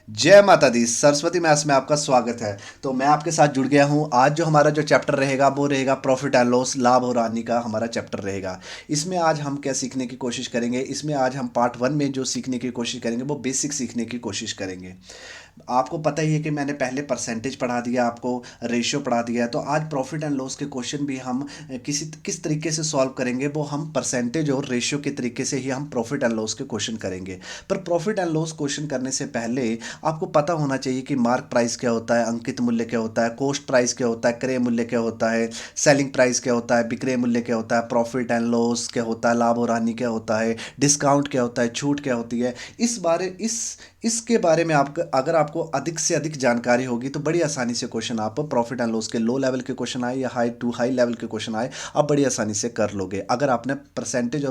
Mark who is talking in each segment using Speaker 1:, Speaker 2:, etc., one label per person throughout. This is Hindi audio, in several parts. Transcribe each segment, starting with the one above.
Speaker 1: जय माता दी। सरस्वती मैथ्स में आपका स्वागत है। तो मैं आपके साथ जुड़ गया हूं। आज जो हमारा जो चैप्टर रहेगा वो रहेगा प्रॉफिट एंड लॉस, लाभ और हानि का हमारा चैप्टर रहेगा। इसमें आज हम क्या सीखने की कोशिश करेंगे, इसमें आज हम पार्ट वन में जो सीखने की कोशिश करेंगे वो बेसिक सीखने की कोशिश करेंगे। आपको पता ही है कि मैंने पहले परसेंटेज पढ़ा दिया, आपको रेशियो पढ़ा दिया है। तो आज प्रॉफिट एंड लॉस के क्वेश्चन भी हम किस तरीके से सॉल्व करेंगे, वो हम परसेंटेज और रेशियो के तरीके से ही हम प्रॉफिट एंड लॉस के क्वेश्चन करेंगे। पर प्रॉफिट एंड लॉस क्वेश्चन करने से पहले आपको पता होना चाहिए कि मार्क प्राइस क्या होता है, अंकित मूल्य क्या होता है, कॉस्ट प्राइस क्या होता है, क्रय मूल्य क्या होता है, सेलिंग प्राइस क्या होता है, विक्रय मूल्य क्या होता है, प्रॉफिट एंड लॉस क्या होता है, लाभ और हानि क्या होता है, डिस्काउंट क्या होता है, छूट क्या होती है। इसके बारे में आपको, अगर आपको अधिक से अधिक जानकारी होगी तो बड़ी आसानी से क्वेश्चन आप प्रॉफिट एंड लॉस के लो लेवल के क्वेश्चन आए या हाई टू हाई लेवल के क्वेश्चन आए, आप बड़ी आसानी से कर लोगे। अगर आपने परसेंटेज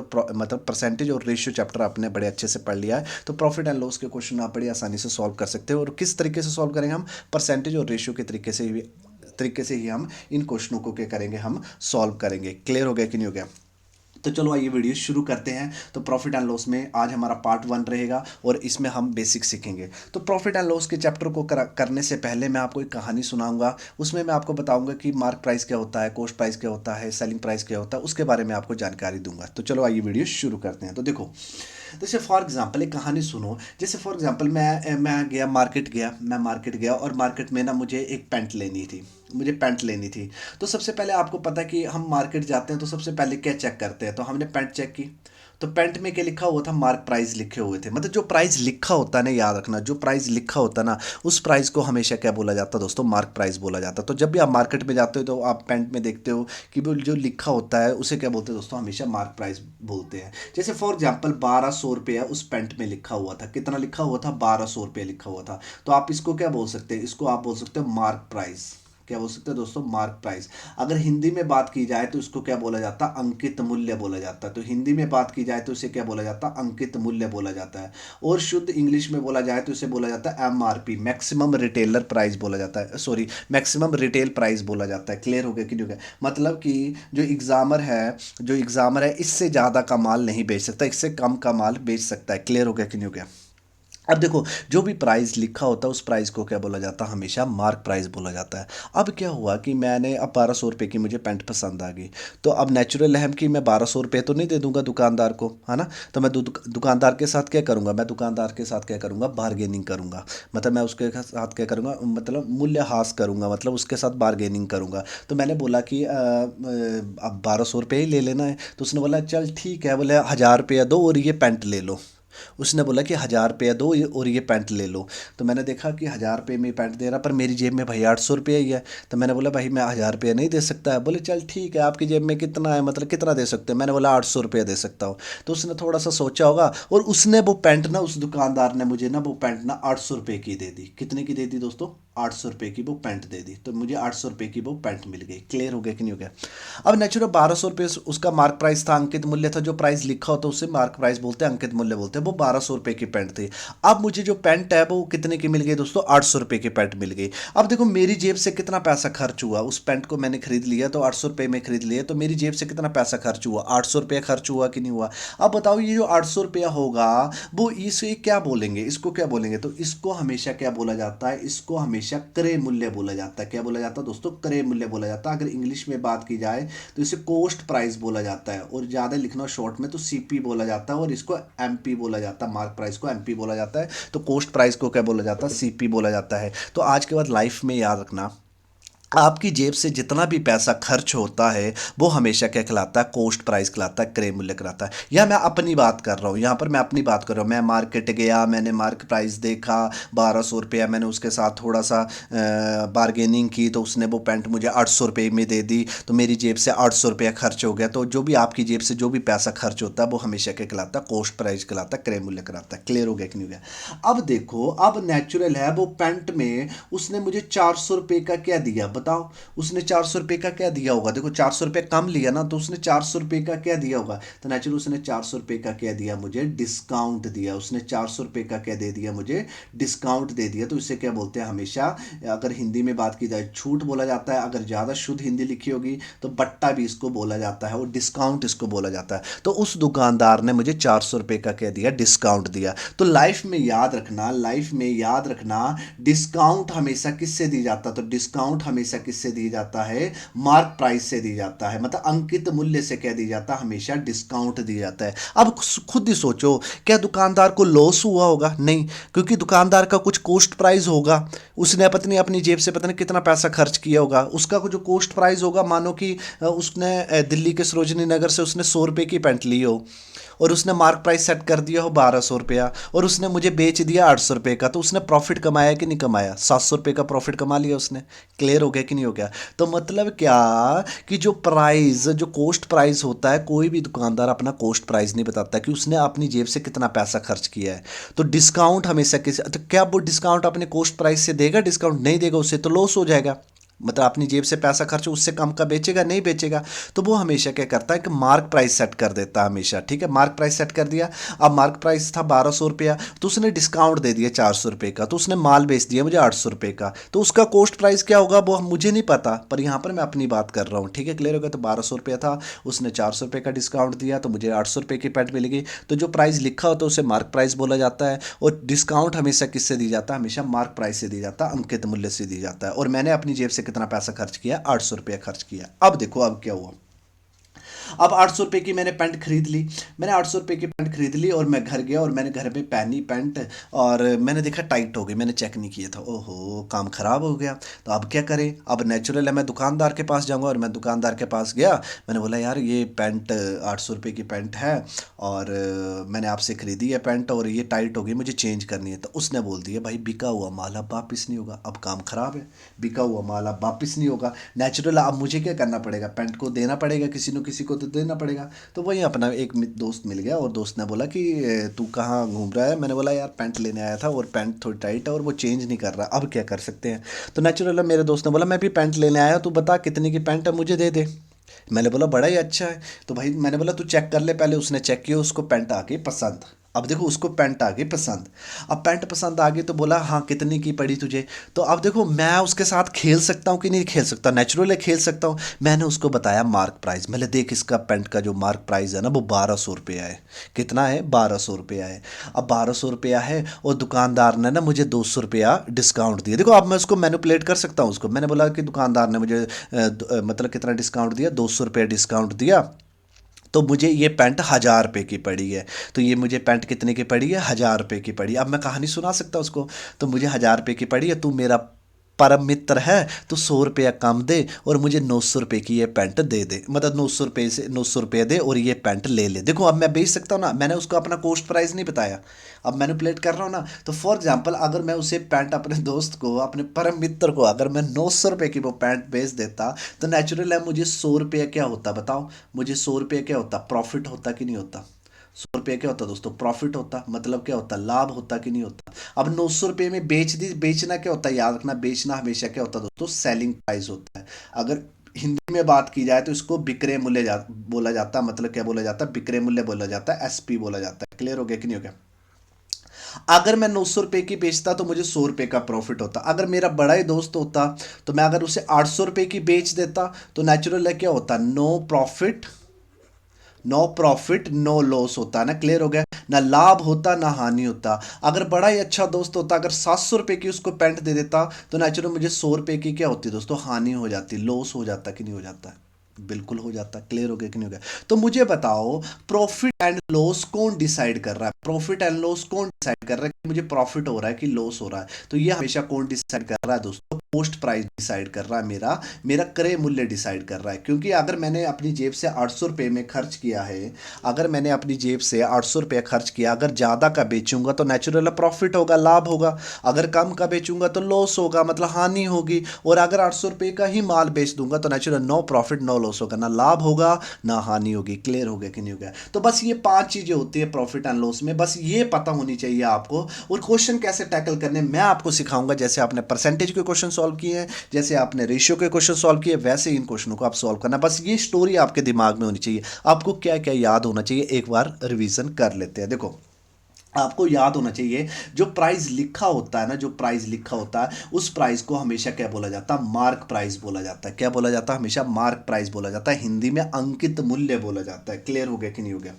Speaker 1: और रेशियो चैप्टर आपने बड़े अच्छे से पढ़ लिया है तो प्रॉफिट एंड लॉस के क्वेश्चन आप बड़ी आसानी से सॉल्व कर सकते हो। और किस तरीके से सॉल्व करेंगे हम, परसेंटेज और रेशियो के तरीके से ही हम इन क्वेश्चनों को क्या करेंगे, हम सॉल्व करेंगे। क्लियर हो गया कि नहीं हो गया? तो चलो आइए वीडियो शुरू करते हैं। तो प्रॉफिट एंड लॉस में आज हमारा पार्ट वन रहेगा और इसमें हम बेसिक सीखेंगे। तो प्रॉफिट एंड लॉस के चैप्टर को करने से पहले मैं आपको एक कहानी सुनाऊंगा। उसमें मैं आपको बताऊंगा कि मार्क प्राइस क्या होता है, कॉस्ट प्राइस क्या होता है, सेलिंग प्राइस क्या होता है, उसके बारे में आपको जानकारी दूंगा। तो चलो आइए वीडियो शुरू करते हैं। तो देखो, जैसे फॉर एग्जांपल एक कहानी सुनो। जैसे फॉर एग्जांपल मैं मार्केट गया और मार्केट में ना मुझे एक पैंट लेनी थी। तो सबसे पहले आपको पता है कि हम मार्केट जाते हैं तो सबसे पहले क्या चेक करते हैं, तो हमने पैंट चेक की। तो पैंट में क्या लिखा हुआ था, मार्क प्राइस लिखे हुए थे। मतलब जो प्राइस लिखा होता है ना, याद रखना, जो प्राइस लिखा होता है ना, उस प्राइस को हमेशा क्या बोला जाता है दोस्तों, मार्क प्राइस बोला जाता है। तो जब भी आप मार्केट में जाते हो तो आप पैंट में देखते हो कि वो जो लिखा होता है उसे क्या बोलते हैं दोस्तों, हमेशा मार्क प्राइस बोलते हैं। जैसे फॉर एग्जाम्पल 1200 रुपया उस पैंट में लिखा हुआ था। कितना लिखा हुआ था? 1200 रुपया लिखा हुआ था। तो आप इसको क्या बोल सकते हैं, इसको आप बोल सकते हो मार्क प्राइस। क्या बोल सकते हैं दोस्तों, मार्क प्राइस। अगर हिंदी में बात की जाए तो इसको क्या बोला जाता है, अंकित मूल्य बोला जाता है। तो हिंदी में बात की जाए तो इसे क्या बोला जाता है, अंकित मूल्य बोला जाता है। और शुद्ध इंग्लिश में बोला जाए तो इसे बोला जाता है एमआरपी, मैक्सिमम रिटेलर प्राइस बोला जाता है, सॉरी, मैक्सिमम रिटेल प्राइस बोला जाता है। क्लियर हो गया कि नहीं हो गया? मतलब कि जो एग्जामर है इससे ज़्यादा का माल नहीं बेच सकता, इससे कम का माल बेच सकता है। क्लियर हो गया कि नहीं हो गया? अब देखो, जो भी प्राइस लिखा होता है उस प्राइस को क्या बोला जाता है, हमेशा मार्क प्राइस बोला जाता है। अब क्या हुआ कि मैंने अब 1200 रुपये की मुझे पैंट पसंद आ गई। तो अब नेचुरल है कि मैं 1200 रुपये तो नहीं दे दूंगा दुकानदार को, है ना। तो मैं दुकानदार के साथ क्या करूंगा, बार्गेनिंग करूंगा। मतलब मैं उसके साथ क्या करूंगा, मतलब मूल्यह्रास करूंगा, मतलब उसके साथ बार्गेनिंग करूंगा। तो मैंने बोला कि अब 1200 रुपये ही ले लेना है। तो उसने बोला चल ठीक है, बोले 1000 रुपया दो और ये पैंट ले लो। उसने बोला कि 1000 रुपया दो और ये पैंट ले लो। तो मैंने देखा कि 1000 रुपये में पैंट दे रहा, पर मेरी जेब में भाई 800 रुपया ही है। तो मैंने बोला भाई मैं 1000 रुपया नहीं दे सकता है। बोले चल ठीक है, आपकी जेब में कितना है, मतलब कितना दे सकते हैं? मैंने बोला 800 रुपया दे सकता हूँ। तो उसने थोड़ा सा सोचा होगा और उसने वो पैंट ना, उस दुकानदार ने मुझे ना वो पैंट ना 800 रुपये की दे दी। कितने की दे दी दोस्तों? 800 रुपये की वो पैंट दे दी। तो मुझे 800 रुपये की वो पैंट मिल गई। क्लियर हो गया कि नहीं हो गया? अब नेचुरल 1200 रुपये उसका मार्क प्राइस था, अंकित मूल्य था। जो प्राइस लिखा होता है उसे मार्क प्राइस बोलते हैं, अंकित मूल्य बोलते हैं। वो 1200 रुपये की पैंट थी। अब मुझे जो पैंट है वो कितने की मिल गई दोस्तों? 800 रुपये की पैंट मिल गई। अब देखो मेरी जेब से कितना पैसा खर्च हुआ, उस पैंट को मैंने खरीद लिया तो 800 रुपये में खरीद लिया, तो मेरी जेब से कितना पैसा खर्च हुआ? 800 रुपया खर्च हुआ कि नहीं हुआ? अब बताओ, ये जो 800 रुपया होगा वो इसे क्या बोलेंगे, इसको क्या बोलेंगे? तो इसको हमेशा क्या बोला जाता है, इसको हमेशा क्रय मूल्य बोला जाता है। क्या बोला जाता है दोस्तों? क्रय मूल्य बोला जाता है। अगर इंग्लिश में बात की जाए तो इसे कॉस्ट प्राइस बोला जाता है, और ज़्यादा लिखना शॉर्ट में तो सीपी बोला जाता है, और इसको एमपी बोला जाता है। मार्क प्राइस को एमपी बोला जाता है, तो कॉस्ट प्राइस को क्या बोला जाता है? सीपी बोला जाता है। तो आज के बाद लाइफ में याद रखना, आपकी जेब से जितना भी पैसा खर्च होता है वो हमेशा क्या कहलाता है? कॉस्ट प्राइस कहलाता है, क्रय मूल्य कहलाता है। यह मैं अपनी बात कर रहा हूँ, यहाँ पर मैं अपनी बात कर रहा हूँ। मैं मार्केट गया, मैंने मार्क प्राइस देखा 1200 रुपया, मैंने उसके साथ थोड़ा सा बार्गेनिंग की, तो उसने वो पैंट मुझे 800 रुपये में दे दी। तो मेरी जेब से 800 रुपया खर्च हो गया। तो जो भी आपकी जेब से जो भी पैसा खर्च होता है वो हमेशा क्या कहलाता है? कॉस्ट प्राइस कहलाता है, क्रय मूल्य कहलाता है। क्लियर हो गया कि नहीं हो गया? अब देखो, अब नेचुरल है वो पैंट में उसने मुझे 400 रुपये का क्या दिया, बताओ उसने 400 रुपये का क्या दिया होगा, देखो 400 रुपये कम लिया ना, तो उसने 400 रुपये का क्या दिया होगा, तो नेचुरल उसने 400 रुपये का क्या दिया, मुझे डिस्काउंट दिया। उसने 400 रुपये का क्या दे दिया, मुझे डिस्काउंट दे दिया। तो इसे क्या बोलते हैं, हमेशा अगर हिंदी में बात की जाए छूट बोला जाता है, अगर ज़्यादा शुद्ध हिंदी लिखी होगी तो बट्टा भी इसको बोला जाता है और डिस्काउंट इसको बोला जाता है। तो उस दुकानदार ने मुझे 400 रुपये का क्या दिया, डिस्काउंट दिया। तो लाइफ में याद रखना, लाइफ में याद रखना, डिस्काउंट हमेशा किससे दी जाता है, तो डिस्काउंट हमेशा किससे दी जाता है, मार्क प्राइस से दी जाता है, मतलब अंकित मूल्य से क्या दी जाता है, हमेशा डिस्काउंट दिया जाता है। अब खुद ही सोचो, क्या दुकानदार को लॉस हुआ होगा, नहीं, क्योंकि दुकानदार का कुछ कॉस्ट प्राइस होगा, उसने अपनी जेब से पता नहीं कितना पैसा खर्च किया होगा, उसका जो कॉस्ट प्राइस होगा, मानो कि उसने दिल्ली के सरोजनी नगर से उसने 100 रुपये की पैंट ली हो और उसने मार्क प्राइस सेट कर दिया हो 1200 रुपया और उसने मुझे बेच दिया 800 रुपये का, तो उसने प्रॉफिट कमाया कि नहीं कमाया, 700 रुपये का प्रॉफिट कमा लिया उसने। क्लियर हो गया कि नहीं हो गया। तो मतलब क्या कि जो प्राइस, जो कॉस्ट प्राइस होता है, कोई भी दुकानदार अपना कॉस्ट प्राइस नहीं बताता कि उसने अपनी जेब से कितना पैसा खर्च किया है। तो डिस्काउंट हमेशा किसी, तो क्या वो डिस्काउंट अपने कॉस्ट प्राइस से देगा, डिस्काउंट नहीं देगा, उससे तो लॉस हो जाएगा, मतलब अपनी जेब से पैसा खर्च उससे कम का बेचेगा, नहीं बेचेगा। तो वो हमेशा क्या करता है कि मार्क प्राइस सेट कर देता है हमेशा, ठीक है, मार्क प्राइस सेट कर दिया। अब मार्क प्राइस था 1200 रुपया, तो उसने डिस्काउंट दे दिया 400 रुपये का, तो उसने माल बेच दिया मुझे 800 रुपये का, तो उसका कॉस्ट प्राइस क्या होगा वो मुझे नहीं पता, पर यहाँ पर मैं अपनी बात कर रहा हूँ, ठीक है, क्लियर हो गया। तो 1200 रुपया था, उसने 400 रुपये का डिस्काउंट दिया, तो मुझे 800 रुपये की पैंट मिलेगी। तो जो प्राइस लिखा होता है उसे मार्क प्राइस बोला जाता है, और डिस्काउंट हमेशा किससे दी जाता है, हमेशा मार्क प्राइस से दी जाता है, अंकित मूल्य से दी जाता है। और मैंने अपनी जेब से कितना पैसा खर्च किया, 800 रुपया खर्च किया। अब देखो अब क्या हुआ, अब 800 रुपये की मैंने पैंट खरीद ली, मैंने 800 रुपये की पैंट खरीद ली और मैं घर गया और मैंने घर में पहनी पैंट, और मैंने देखा टाइट हो गई, मैंने चेक नहीं किया था, ओहो काम ख़राब हो गया। तो अब क्या करें, अब नेचुरल है मैं दुकानदार के पास जाऊंगा, और मैं दुकानदार के पास गया, मैंने बोला यार ये पैंट 800 रुपये की पैंट है और मैंने आपसे ख़रीदी है पैंट और ये टाइट हो गई, मुझे चेंज करनी है। तो उसने बोल दिया भाई बिका हुआ माल अब वापस नहीं होगा, अब काम ख़राब है, बिका हुआ माल अब वापस नहीं होगा। नेचुरल अब मुझे क्या करना पड़ेगा, पैंट को देना पड़ेगा, किसी न किसी को तो देना पड़ेगा। तो वही अपना एक दोस्त मिल गया और दोस्त ने बोला कि तू कहाँ घूम रहा है, मैंने बोला यार पैंट लेने आया था और पैंट थोड़ी टाइट है और वो चेंज नहीं कर रहा, अब क्या कर सकते हैं। तो नेचुरल मेरे दोस्त ने बोला मैं भी पैंट लेने आया, तू बता कितने की पैंट है, मुझे दे दे। मैंने बोला बड़ा ही अच्छा है, तो भाई मैंने बोला तू चेक कर ले पहले। उसने चेक किया, उसको पैंट आ गई पसंद। अब देखो उसको पैंट आ गई पसंद, अब पैंट पसंद आ गई तो बोला हाँ कितनी की पड़ी तुझे। तो अब देखो मैं उसके साथ खेल सकता हूँ कि नहीं खेल सकता, नेचुरल है खेल सकता हूँ। मैंने उसको बताया मार्क प्राइस, मैंने देख इसका पैंट का जो मार्क प्राइस है ना वो 1200 रुपया है। कितना है, 1200 रुपया है। अब 1200 रुपया है और दुकानदार ने ना मुझे 200 रुपया डिस्काउंट दिया। देखो अब मैं उसको मैनिपुलेट कर सकता हूँ उसको, मैंने बोला कि दुकानदार ने मुझे मतलब कितना डिस्काउंट दिया, 200 रुपया डिस्काउंट दिया, तो मुझे ये पैंट 1000 रुपये की पड़ी है। तो ये मुझे पैंट कितने की पड़ी है, 1000 रुपये की पड़ी। अब मैं कहानी सुना सकता उसको, तो मुझे 1000 रुपये की पड़ी है, तू मेरा परम मित्र है, तो 100 रुपया कम दे और मुझे 900 रुपये की ये पैंट दे दे, मतलब 900 रुपये से 900 रुपये दे और ये पैंट ले ले। देखो अब मैं बेच सकता हूँ ना, मैंने उसको अपना कॉस्ट प्राइस नहीं बताया, अब मैनिपुलेट कर रहा हूँ ना। तो फॉर एग्जांपल अगर मैं उसे पैंट, अपने दोस्त को, अपने परम मित्र को अगर मैं 900 रुपये की वो पैंट बेच देता, तो नेचुरल है मुझे 100 रुपया क्या होता बताओ, मुझे 100 रुपया क्या होता, प्रॉफिट होता कि नहीं होता। 100 रुपये क्या होता दोस्तों, प्रॉफिट होता, मतलब क्या होता, लाभ होता कि नहीं होता। अब 900 रुपये में बेच दी, बेचना क्या होता है, याद रखना, बेचना हमेशा क्या होता है दोस्तों, सेलिंग प्राइस होता है। अगर हिंदी में बात की जाए तो इसको विक्रय मूल्य बोला जाता है, मतलब क्या बोला जाता है, विक्रय मूल्य बोला जाता है, एसपी बोला जाता है। क्लियर हो गया कि नहीं हो गया। अगर मैं 900 रुपये की बेचता तो मुझे 100 रुपये का प्रॉफिट होता। अगर मेरा बड़ा ही दोस्त होता तो मैं अगर उसे 800 रुपये की बेच देता, तो नेचुरल है क्या होता, no profit, no profit no loss होता ना। क्लियर हो गया, ना लाभ होता ना हानि होता। अगर बड़ा ही अच्छा दोस्त होता, अगर 700 रुपये की उसको पैंट दे देता, तो नेचुरल मुझे 100 रुपये की क्या होती दोस्तों, हानि हो जाती, लॉस हो जाता कि नहीं हो जाता, बिल्कुल हो जाता। क्लियर हो गया कि नहीं हो गया। तो मुझे बताओ प्रॉफिट एंड लॉस कौन डिसाइड कर रहा है, प्रॉफिट एंड लॉस कौन डिसाइड कर रहा है कि मुझे प्रॉफिट हो रहा है कि लॉस हो रहा है। तो ये हमेशा कौन डिसाइड कर रहा है दोस्तों, पोस्ट प्राइस डिसाइड कर रहा है, मेरा मेरा क्रय मूल्य डिसाइड कर रहा है। क्योंकि अगर मैंने अपनी जेब से 800 रुपये में खर्च किया है, अगर मैंने अपनी जेब से 800 रुपये खर्च किया, अगर ज़्यादा का बेचूंगा तो नेचुरल प्रॉफिट होगा, लाभ होगा। अगर कम का बेचूंगा तो लॉस होगा, मतलब हानि होगी। और अगर 800 रुपये का ही माल बेच दूंगा तो natural no profit no loss loss होगा, ना लाभ होगा ना हानि होगी। क्लियर हो गया कि नहीं हो गया? तो बस ये 5 चीज़ें होती है प्रॉफिट एंड लॉस में, बस ये पता होनी चाहिए आपको। और क्वेश्चन कैसे टैकल करने मैं आपको सिखाऊंगा। जैसे आपने परसेंटेज के क्वेश्चन सॉल्व किए हैं, जैसे आपने रेशियो के क्वेश्चन सॉल्व किए, वैसे इन क्वेश्चनों को आप सॉल्व करना। बस ये स्टोरी आपके दिमाग में होनी चाहिए। आपको क्या क्या याद होना चाहिए, एक बार रिवीजन कर लेते हैं। देखो, आपको याद होना चाहिए, जो प्राइस लिखा होता है ना, जो प्राइस लिखा होता है उस प्राइस को हमेशा क्या बोला जाता है? मार्क प्राइस बोला जाता है। क्या बोला जाता है? हमेशा मार्क प्राइस बोला जाता है। हिंदी में अंकित मूल्य बोला जाता है। क्लियर हो गया कि नहीं हो गया?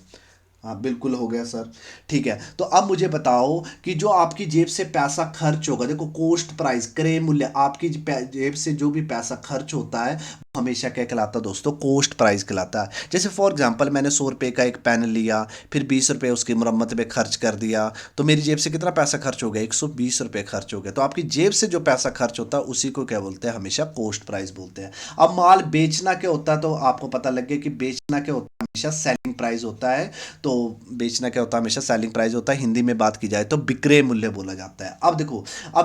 Speaker 1: हाँ, बिल्कुल हो गया सर। ठीक है, तो अब मुझे बताओ कि जो आपकी जेब से पैसा खर्च होगा, देखो कॉस्ट प्राइस, क्रय मूल्य, आपकी जेब से जो भी पैसा खर्च होता है वो हमेशा क्या कहलाता है दोस्तों? कॉस्ट प्राइस कहलाता है। जैसे फॉर एग्जांपल मैंने 100 रुपये का एक पेन लिया, फिर 20 रुपये उसकी मुरम्मत में खर्च कर दिया, तो मेरी जेब से कितना पैसा खर्च हो गया? 120 रुपये खर्च हो गया। तो आपकी जेब से जो पैसा खर्च होता है उसी को क्या बोलते हैं? हमेशा कॉस्ट प्राइस बोलते हैं। अब माल बेचना क्या होता है? तो आपको पता लग गया कि बेचना क्या होता है? हमेशा सेलिंग प्राइस होता है। तो बेचना क्या होता है? हमेशा सेलिंग प्राइस होता है। हिंदी में बात की जाए तो विक्रय मूल्य बोला जाता है। अब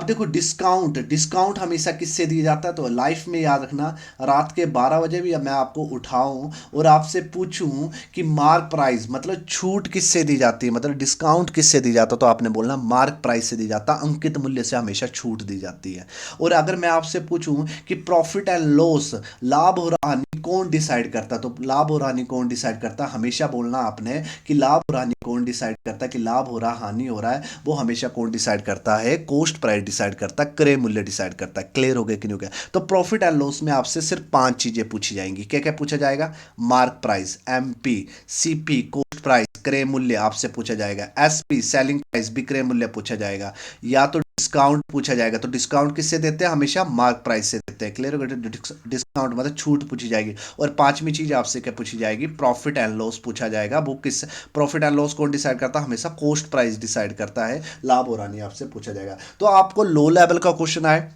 Speaker 1: देखो डिस्काउंट, डिस्काउंट हमेशा किससे दिया जाता है? तो लाइफ में याद रखना, रात के 12 बजे भी मैं आपको उठाऊं और आपसे पूछूं कि मार्क प्राइस मतलब छूट किससे दी जाती है, मतलब डिस्काउंट किससे दी जाता है, तो आपने बोलना मार्क प्राइस से दी जाता है। अंकित मूल्य से हमेशा छूट दी जाती है। और अगर मैं आपसे पूछूं कि प्रॉफिट एंड लॉस, लाभ और हानि कौन डिसाइड करता है, तो लाभ और हानि कौन डिसाइड करता है? हमेशा बोलना आपने कि लाभ और हानि कौन डिसाइड करता है, कि लाभ हो रहा हानि हो रहा है, वो हमेशा कौन डिसाइड करता है? कॉस्ट प्राइस डिसाइड करता है, क्रय मूल्य डिसाइड करता है। क्लियर हो गया कि नहीं हो गया? तो प्रॉफिट एंड लॉस में आपसे सिर्फ 5 चीजें पूछी जाएंगी। क्या क्या पूछा जाएगा? Mark price, MP, CP cost price, क्रय मूल्य आपसे पूछा जाएगा, एसपी सेलिंग प्राइस विक्रय मूल्य पूछा जाएगा, या तो डिस्काउंट पूछा जाएगा। तो डिस्काउंट किससे देते हैं? हमेशा मार्क प्राइस से देते हैं। क्लियर हो गया? डिस्काउंट मतलब छूट पूछी जाएगी। और 5वीं चीज आपसे क्या पूछी जाएगी? प्रॉफिट एंड लॉस पूछा जाएगा। वो किस प्रॉफिट एंड लॉस कौन डिसाइड करता है? हमेशा कॉस्ट प्राइस डिसाइड करता है। लाभ और हानि आपसे पूछा जाएगा। तो आपको लो लेवल का क्वेश्चन आए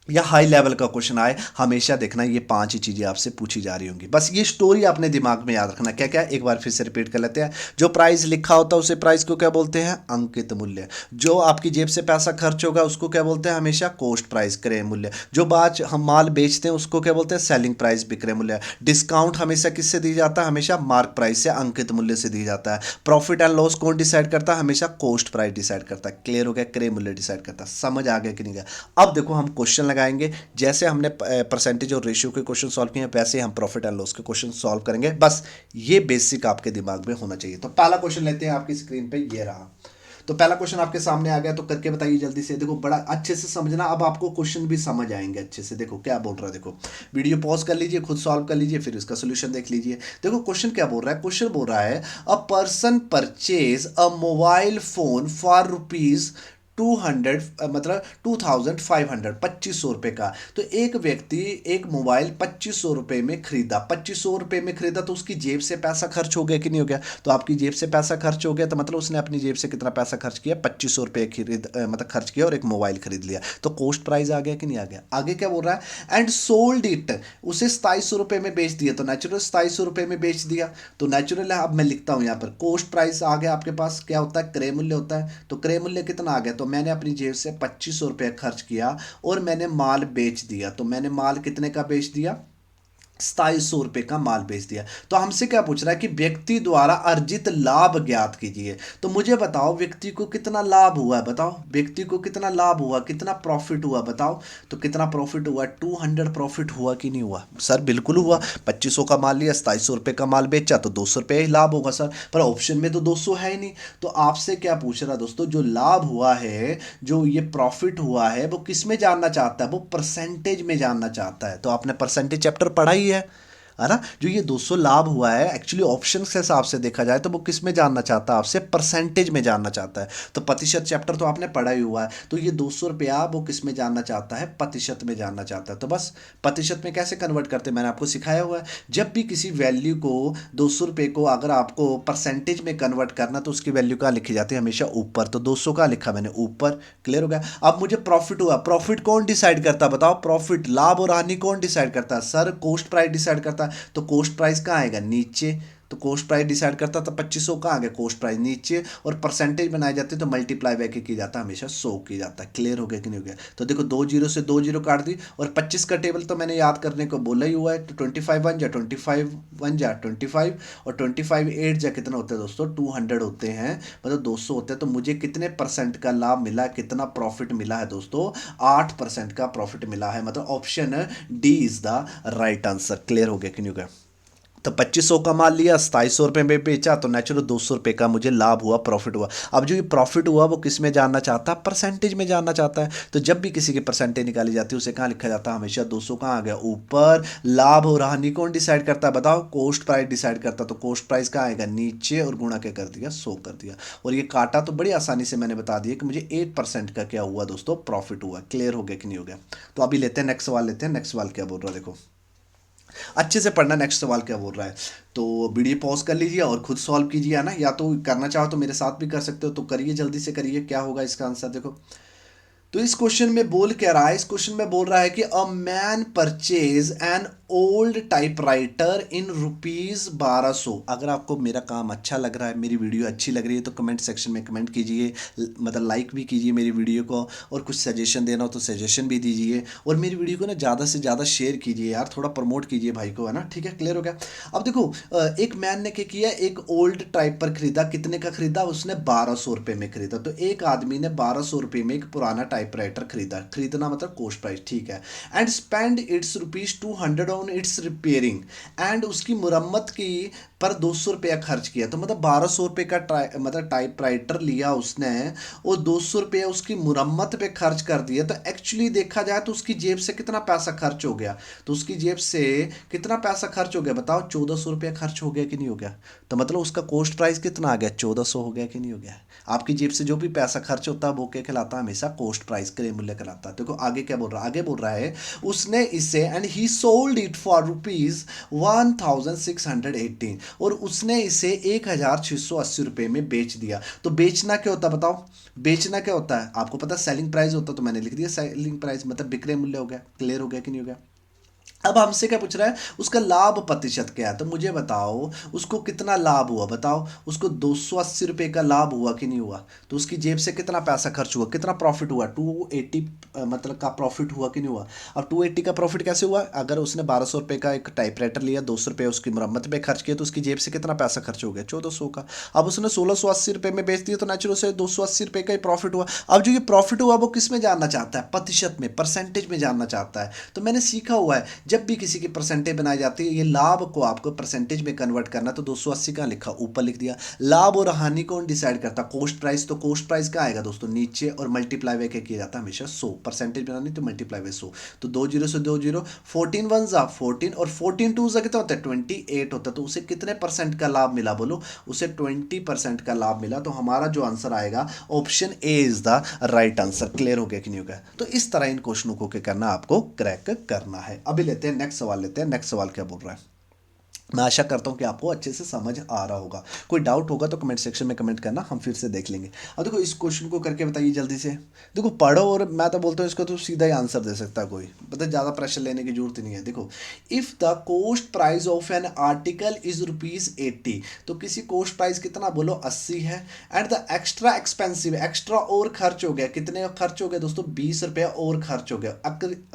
Speaker 1: या हाई लेवल का क्वेश्चन आए, हमेशा देखना ये 5 ही चीजें आपसे पूछी जा रही होंगी। बस ये स्टोरी अपने दिमाग में याद रखना। क्या क्या? एक बार फिर से रिपीट कर लेते हैं। जो प्राइस लिखा होता है उसे प्राइस को क्या बोलते हैं? अंकित मूल्य। जो आपकी जेब से पैसा खर्च होगा उसको क्या बोलते हैं? हमेशा कॉस्ट प्राइस, क्रय मूल्य। जो बात हम माल बेचते हैं उसको क्या बोलते हैं? सेलिंग प्राइस, विक्रय मूल्य। डिस्काउंट हमेशा किससे दी जाता है? हमेशा मार्क प्राइस से, अंकित मूल्य से दी जाता है। प्रॉफिट एंड लॉस कौन डिसाइड करता है? हमेशा कॉस्ट प्राइस डिसाइड करता है। क्लियर हो गया? क्रय मूल्य डिसाइड करता है। समझ आ गया कि नहीं गया? अब देखो हम क्वेश्चन लगाएंगे। जैसे हमने परसेंटेज और रेशियो के क्वेश्चन सॉल्व किए हैं, वैसे हम प्रॉफिट एंड लॉस के क्वेश्चन सॉल्व करेंगे। बस ये बेसिक आपके दिमाग में होना चाहिए। तो पहला क्वेश्चन लेते हैं, आपकी स्क्रीन पे ये रहा। तो पहला क्वेश्चन आपके सामने आ गया, तो करके बताइए जल्दी से। देखो बड़ा अच्छे से समझना, अब आपको क्वेश्चन भी समझ आएंगे अच्छे से। देखो क्या बोल रहा है, देखो वीडियो पॉज कर लीजिए, खुद सॉल्व कर लीजिए, फिर इसका सोल्यूशन देख लीजिए। देखो क्वेश्चन क्या बोल रहा है। क्वेश्चन बोल रहा है, a person purchase a mobile phone for rupees 200, मतलब 2500, 2500 रुपये का। तो एक व्यक्ति एक मोबाइल 2500 रुपये में खरीदा, 2500 रुपये में खरीदा, तो उसकी जेब से पैसा खर्च हो गया कि नहीं हो गया? तो आपकी जेब से पैसा खर्च हो गया, तो मतलब उसने अपनी जेब से कितना पैसा खर्च किया? 2500 रुपये मतलब खर्च किया और एक मोबाइल खरीद लिया। तो कॉस्ट प्राइस आ गया कि नहीं आ गया? आगे क्या बोल रहा है? एंड सोल्ड इट, उसे 2700 रुपये में बेच दिया। तो नेचुरल 2700 रुपये में बेच दिया, तो नेचुरल है। अब मैं लिखता हूं यहाँ पर कॉस्ट प्राइस आ गया आपके पास। क्या होता है? क्रय मूल्य होता है। तो क्रय मूल्य कितना आ गया? तो मैंने अपनी जेब से 2500 रुपये खर्च किया और मैंने माल बेच दिया। तो मैंने माल कितने का बेच दिया? 2700 रुपये का माल बेच दिया। तो हमसे क्या पूछ रहा है कि व्यक्ति द्वारा अर्जित लाभ ज्ञात कीजिए। तो मुझे बताओ व्यक्ति को कितना लाभ हुआ है? बताओ व्यक्ति को कितना लाभ हुआ, कितना प्रॉफिट हुआ? बताओ तो कितना प्रॉफिट हुआ? 200 प्रॉफिट हुआ कि नहीं हुआ? सर बिल्कुल हुआ। 2500 का माल लिया, 2700 रुपये का माल बेचा, तो 200 रुपये ही लाभ होगा सर। पर ऑप्शन में तो 200 है ही नहीं। तो आपसे क्या पूछ रहा दोस्तों, जो लाभ हुआ है, जो ये प्रॉफिट हुआ है, वो किस में जानना चाहता है? वो परसेंटेज में जानना चाहता है। तो आपने परसेंटेज चैप्टर पढ़ा ही है ना? जो ये 200 लाभ हुआ है, एक्चुअली ऑप्शन के हिसाब से देखा जाए तो वो किस में जानना चाहता है? आपसे परसेंटेज में जानना चाहता है। तो प्रतिशत चैप्टर तो आपने पढ़ा ही हुआ है। तो ये 200 रुपया वो किस में जानना चाहता है? प्रतिशत में जानना चाहता है। तो बस प्रतिशत में कैसे कन्वर्ट करते हैं मैंने आपको सिखाया हुआ है। जब भी किसी वैल्यू को, 200 रुपये को अगर आपको परसेंटेज में कन्वर्ट करना, तो उसकी वैल्यू कहाँ लिखी जाती है? हमेशा ऊपर। तो 200 का लिखा मैंने ऊपर। क्लियर हो गया? अब मुझे प्रॉफिट हुआ, प्रॉफिट कौन डिसाइड करता है? बताओ प्रॉफिट, लाभ और हानि कौन डिसाइड करता है? सर कॉस्ट प्राइस डिसाइड करता है। तो कॉस्ट प्राइस कहाँ आएगा? नीचे। तो कॉस्ट प्राइस डिसाइड करता तो 2500 कहाँ आ गया कॉस्ट प्राइस नीचे, और परसेंटेज बनाई जाती है तो मल्टीप्लाई बाय के की जाता है, हमेशा 100 की जाता है। क्लियर हो गया कि नहीं हो गया? तो देखो 2 जीरो से 2 जीरो काट दी, और 25 का टेबल तो मैंने याद करने को बोला ही हुआ है। तो 25 वन जा 25 वन जा 25, और 25 एट जा कितना होता है दोस्तों 200 होते हैं, मतलब 200 होते हैं। तो मुझे कितने परसेंट का लाभ मिला, कितना प्रॉफिट मिला है दोस्तों? 8% का प्रॉफिट मिला है, मतलब option D is the right answer. Clear हो गया कि नहीं हो गया? तो 2500 का माल लिया, 2700 रुपये में बेचा, तो नेचुरल 200 रुपये का मुझे लाभ हुआ, प्रॉफिट हुआ। अब जो ये प्रॉफिट हुआ वो किस में जानना चाहता है? परसेंटेज में जानना चाहता है। तो जब भी किसी की परसेंटेज निकाली जाती है उसे कहाँ लिखा जाता है? हमेशा 200 कहाँ आ गया ऊपर। लाभ और हानि कौन डिसाइड करता है बताओ? कॉस्ट प्राइस डिसाइड करता है। तो कॉस्ट प्राइस कहाँ आएगा? नीचे, और गुणा क्या कर दिया? 100 कर दिया। और ये काटा तो बड़ी आसानी से मैंने बता दिया कि मुझे 8% का क्या हुआ दोस्तों? प्रॉफिट हुआ। क्लियर हो गया कि नहीं हो गया? तो अभी लेते हैं नेक्स्ट सवाल, लेते हैं नेक्स्ट सवाल क्या बोल रहा है देखो, अच्छे से पढ़ना नेक्स्ट सवाल क्या बोल रहा है। तो वीडियो पॉज कर लीजिए और खुद सॉल्व कीजिए, है ना, या तो करना चाहो तो मेरे साथ भी कर सकते हो, तो करिए, जल्दी से करिए। क्या होगा इसका आंसर देखो। तो इस क्वेश्चन में बोल क्या रहा है? इस क्वेश्चन में बोल रहा है कि a man purchase an old typewriter in rupees 1200। अगर आपको मेरा काम अच्छा लग रहा है, मेरी वीडियो अच्छी लग रही है, तो कमेंट सेक्शन में कमेंट कीजिए, मतलब लाइक भी कीजिए मेरी वीडियो को, और कुछ सजेशन देना हो तो सजेशन भी दीजिए, और मेरी वीडियो को ना ज़्यादा से ज़्यादा शेयर कीजिए यार, थोड़ा प्रमोट कीजिए भाई को, है ना। ठीक है, क्लियर हो गया? अब देखो, एक मैन ने क्या किया, एक ओल्ड टाइपर खरीदा। कितने का खरीदा? उसने 1200 रुपये में खरीदा। तो एक आदमी ने 1200 रुपये में एक पुराना टाइपराइटर खरीदा, खरीदना मतलब कॉस्ट प्राइस, ठीक है। And spend it's rupees 200 on it's repairing, and उसकी मुरम्मत की पर 200 रुपया खर्च किया। तो मतलब 1200 रुपये का मतलब टाइपराइटर लिया उसने, और 200 रुपया उसकी मुरम्मत पे खर्च कर दिया। तो एक्चुअली देखा जाए तो उसकी जेब से कितना पैसा खर्च हो गया? तो उसकी जेब से कितना पैसा खर्च हो गया बताओ? 1400 रुपया खर्च हो गया कि नहीं हो गया? तो मतलब उसका कॉस्ट प्राइस कितना आ गया? 1400 हो गया कि नहीं हो गया? आपकी जेब से जो भी पैसा खर्च होता है वो क्या कहलाता है? हमेशा कॉस्ट प्राइस, क्रय मूल्य कहलाता है। देखो आगे क्या बोल रहा है, आगे बोल रहा है उसने इसे, and he sold it for rupees 1618, और उसने इसे 1680 रुपये में बेच दिया। तो बेचना क्या होता है बताओ? बेचना क्या होता है? आपको पता है सेलिंग प्राइस होता है, तो मैंने लिख दिया सेलिंग प्राइस, मतलब विक्रय मूल्य हो गया। क्लियर हो गया कि नहीं हो गया? अब हमसे क्या पूछ रहा है? उसका लाभ प्रतिशत क्या है? तो मुझे बताओ उसको कितना लाभ हुआ, बताओ उसको 280 रुपये का लाभ हुआ कि नहीं हुआ? तो उसकी जेब से कितना पैसा खर्च हुआ, कितना प्रॉफिट हुआ? 280 मतलब का प्रॉफिट हुआ कि नहीं हुआ? अब 280 का प्रॉफिट कैसे हुआ? अगर उसने 1200 रुपये का एक टाइपराइटर लिया, 200 रुपये उसकी मरम्मत पे खर्च किया, तो उसकी जेब से कितना पैसा खर्च हो गया? 1400 का। अब उसने 1680 रुपये में बेच दिया, तो नेचुरल से 280 रुपये का ही प्रॉफिट हुआ। अब जो ये प्रॉफिट हुआ वो किस में जानना चाहता है? प्रतिशत में, परसेंटेज में जानना चाहता है। तो मैंने सीखा हुआ है, जब भी किसी की परसेंटेज बनाई जाती है, ये लाभ को आपको परसेंटेज में कन्वर्ट करना, तो 280 का लिखा ऊपर लिख दिया। लाभ और हानि कौन डिसाइड करता? Cost price. तो कॉस्ट प्राइस का आएगा दोस्तों नीचे, और मल्टीप्लाई बाय क्या किया जाता है? हमेशा 100। परसेंटेज बनानी तो मल्टीप्लाई बाय 100। तो 2 जीरो से 2 जीरो, 14 वन जा 14, और 14 टू जा कितना होता है? 28 होता है। तो उसे कितने परसेंट का लाभ मिला बोलो? उसे 20% का लाभ मिला। तो हमारा जो आंसर आएगा option A is the right answer. Clear हो गया कि नहीं हो गया? तो इस तरह इन क्वेश्चनों को क्या करना, आपको क्रैक करना है। अभी लेते हैं नेक्स्ट सवाल, लेते हैं नेक्स्ट सवाल क्या बोल रहा है। मैं आशा करता हूं कि आपको अच्छे से समझ आ रहा होगा। कोई डाउट होगा तो कमेंट सेक्शन में कमेंट करना, हम फिर से देख लेंगे। अब देखो इस क्वेश्चन को करके बताइए जल्दी से। देखो पढ़ो, और मैं तो बोलता हूँ इसको तो सीधा ही आंसर दे सकता है कोई, मतलब ज़्यादा प्रेशर लेने की जरूरत नहीं है। देखो, if the coast price of an article is rupees 80, तो किसी कोस्ट प्राइस कितना बोलो? 80 है। And the extra expensive, extra और खर्च हो गया, कितने खर्च हो गए दोस्तों? 20 रुपया और खर्च हो गया,